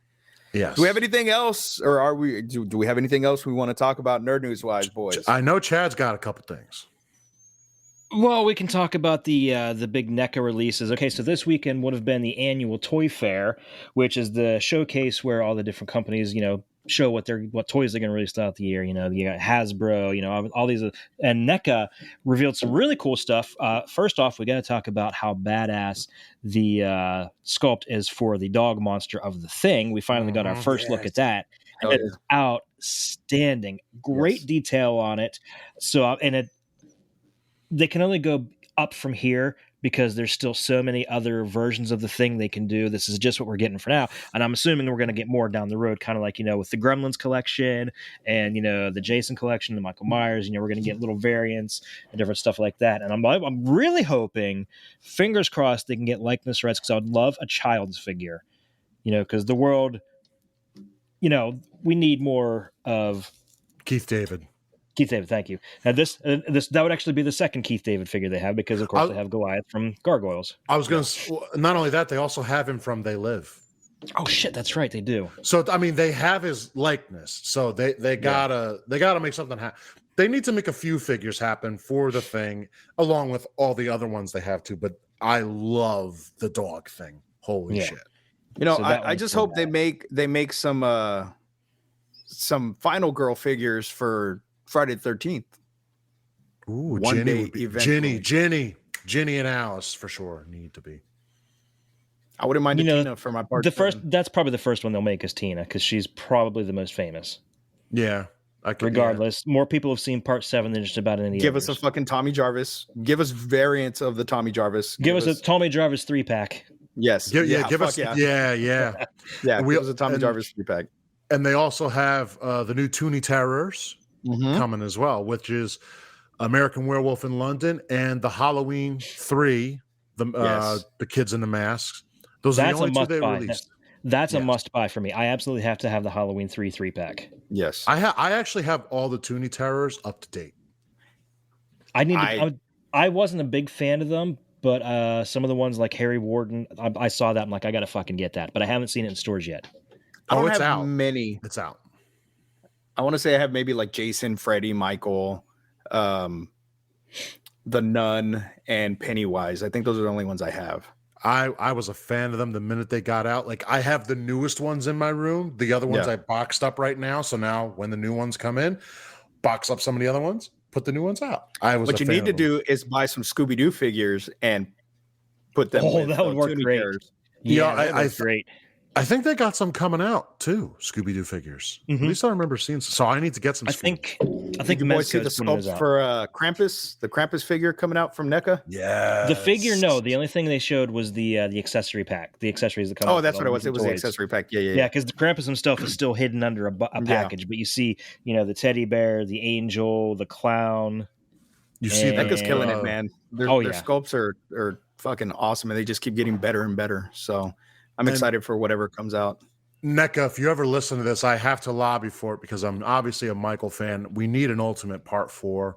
Yes. Do we have anything else, or do we have anything else we want to talk about nerd news wise, boys? I know Chad's got a couple things. Well, we can talk about the big NECA releases. Okay, so this weekend would have been the annual Toy Fair, which is the showcase where all the different companies, you know, show what toys they're going to release throughout the year. You know, you got Hasbro, you know, all these, and NECA revealed some really cool stuff. First off, we got to talk about how badass the sculpt is for the dog monster of the Thing. We finally got our first look at that. And it is outstanding. Great detail on it. So, they can only go up from here because there's still so many other versions of the Thing they can do. This is just what we're getting for now. And I'm assuming we're going to get more down the road, kind of like, you know, with the Gremlins collection and, you know, the Jason collection, the Michael Myers, you know, we're going to get little variants and different stuff like that. And I'm really hoping, fingers crossed, they can get likeness rights, because I would love a child's figure, you know, because the world, you know, we need more of Keith David, thank you. And this that would actually be the second Keith David figure they have, because of course they have Goliath from Gargoyles. I was going to, not only that, they also have him from They Live. Oh shit, that's right, they do. So I mean, they have his likeness. So they gotta make something happen. They need to make a few figures happen for the Thing, along with all the other ones they have too. But I love the dog thing. Holy shit! You know, so I just hope they make some Final Girl figures for Friday the 13th. Ooh, One Ginny day, would be eventually. Ginny and Alice for sure need to be. I wouldn't mind You a know, Tina for my part. that's probably the first one they'll make is Tina, because she's probably the most famous. Yeah, I could. Regardless, more people have seen part 7 than just about any Give others. us a fucking Tommy Jarvis. Give us variants of the Tommy Jarvis. Give us a Tommy Jarvis 3-pack. Yes. Give us. yeah. Yeah. Yeah. Give us a Tommy Jarvis 3-pack. And they also have the new Toonie Terrors coming as well, which is American Werewolf in London and the Halloween 3, the Kids in the Masks. Those are the only two they released. That's a must buy for me. I absolutely have to have the Halloween 3-pack. Yes. I actually have all the Toonie Terrors up to date. I wasn't a big fan of them, but some of the ones like Harry Warden, I saw that. I'm like, I got to fucking get that. But I haven't seen it in stores yet. It's out. Many. It's out. I want to say I have maybe like Jason, Freddy, Michael, the Nun, and Pennywise. I think those are the only ones I have. I was a fan of them the minute they got out. Like, I have the newest ones in my room. The other ones I boxed up right now. So now when the new ones come in, box up some of the other ones, put the new ones out. What you need to do is buy some Scooby-Doo figures and put them. Oh, that would work great. Yeah, I great. I think they got some coming out too. Scooby-Doo figures. At least I remember seeing some. So I need to get some. I think you boys see the sculpt for Krampus, the Krampus figure coming out from NECA. Yeah, the figure. No, the only thing they showed was the accessory pack. The accessories that come. Oh, that's what it was. It was the accessory pack. Yeah. Because the Krampus himself is still hidden under a package, but you see, the teddy bear, the angel, the clown. You see, NECA's killing it, man. Their sculpts are fucking awesome, and they just keep getting better and better. So I'm excited for whatever comes out. NECA, if you ever listen to this, I have to lobby for it because I'm obviously a Michael fan. We need an Ultimate Part 4.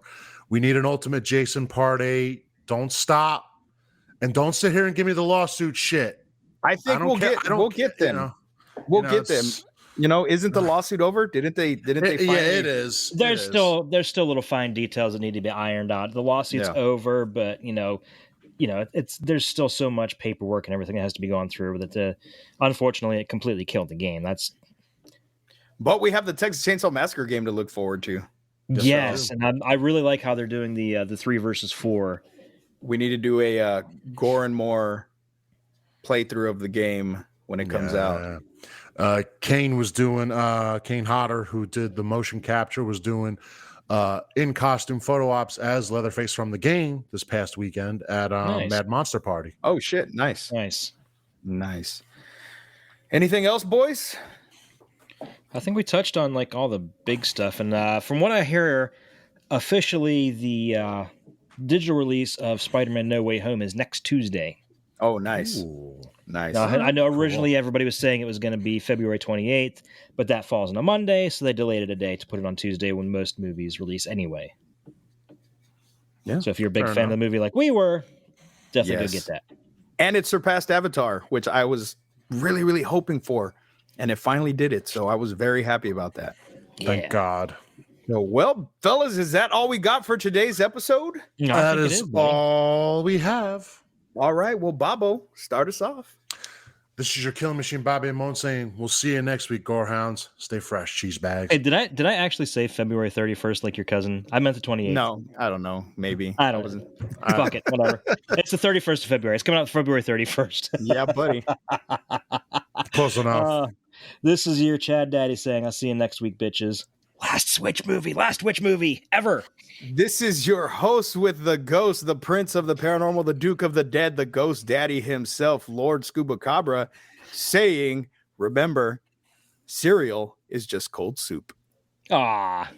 We need an Ultimate Jason Part 8. Don't stop. And don't sit here and give me the lawsuit shit. I think we'll get them. We'll get them. Isn't the lawsuit over? Didn't they finally? Yeah, it is. There's still little fine details that need to be ironed out. The lawsuit's over, but there's still so much paperwork and everything that has to be gone through that unfortunately it completely killed the game. But we have the Texas Chainsaw Massacre game to look forward to. Yes, and I really like how they're doing the 3 versus 4. We need to do a Gore N More playthrough of the game when it comes out. Kane was doing Kane Hodder, who did the motion capture, was doing in costume photo ops as Leatherface from the game this past weekend at Mad Monster Party. Oh shit! Nice. Anything else, boys? I think we touched on like all the big stuff, and from what I hear, officially the digital release of Spider-Man No Way Home is next Tuesday. Oh, nice. Ooh. Nice. Now, I know originally everybody was saying it was going to be February 28th, but that falls on a Monday, so they delayed it a day to put it on Tuesday when most movies release anyway. Yeah. So if you're a big fan of the movie like we were, definitely go get that. And it surpassed Avatar, which I was really, really hoping for, and it finally did it. So I was very happy about that. Thank God. So, well, fellas, is that all we got for today's episode? No, that is all we have. All right. Well, Bobo, start us off. This is your Killing Machine, Bobby and Moan, saying we'll see you next week, Gorehounds. Stay fresh, cheese bags. Hey, did I actually say February 31st like your cousin? I meant the 28th. No, I don't know. Maybe. I don't know. Fuck it. Whatever. It's the 31st of February. It's coming out February 31st. Yeah, buddy. Close enough. This is your Chad Daddy saying, I'll see you next week, bitches. Last witch movie ever. This is your host with the ghost, the prince of the paranormal, the duke of the dead, the ghost daddy himself, Lord Scuba Cabra, saying, remember, cereal is just cold soup. Ah.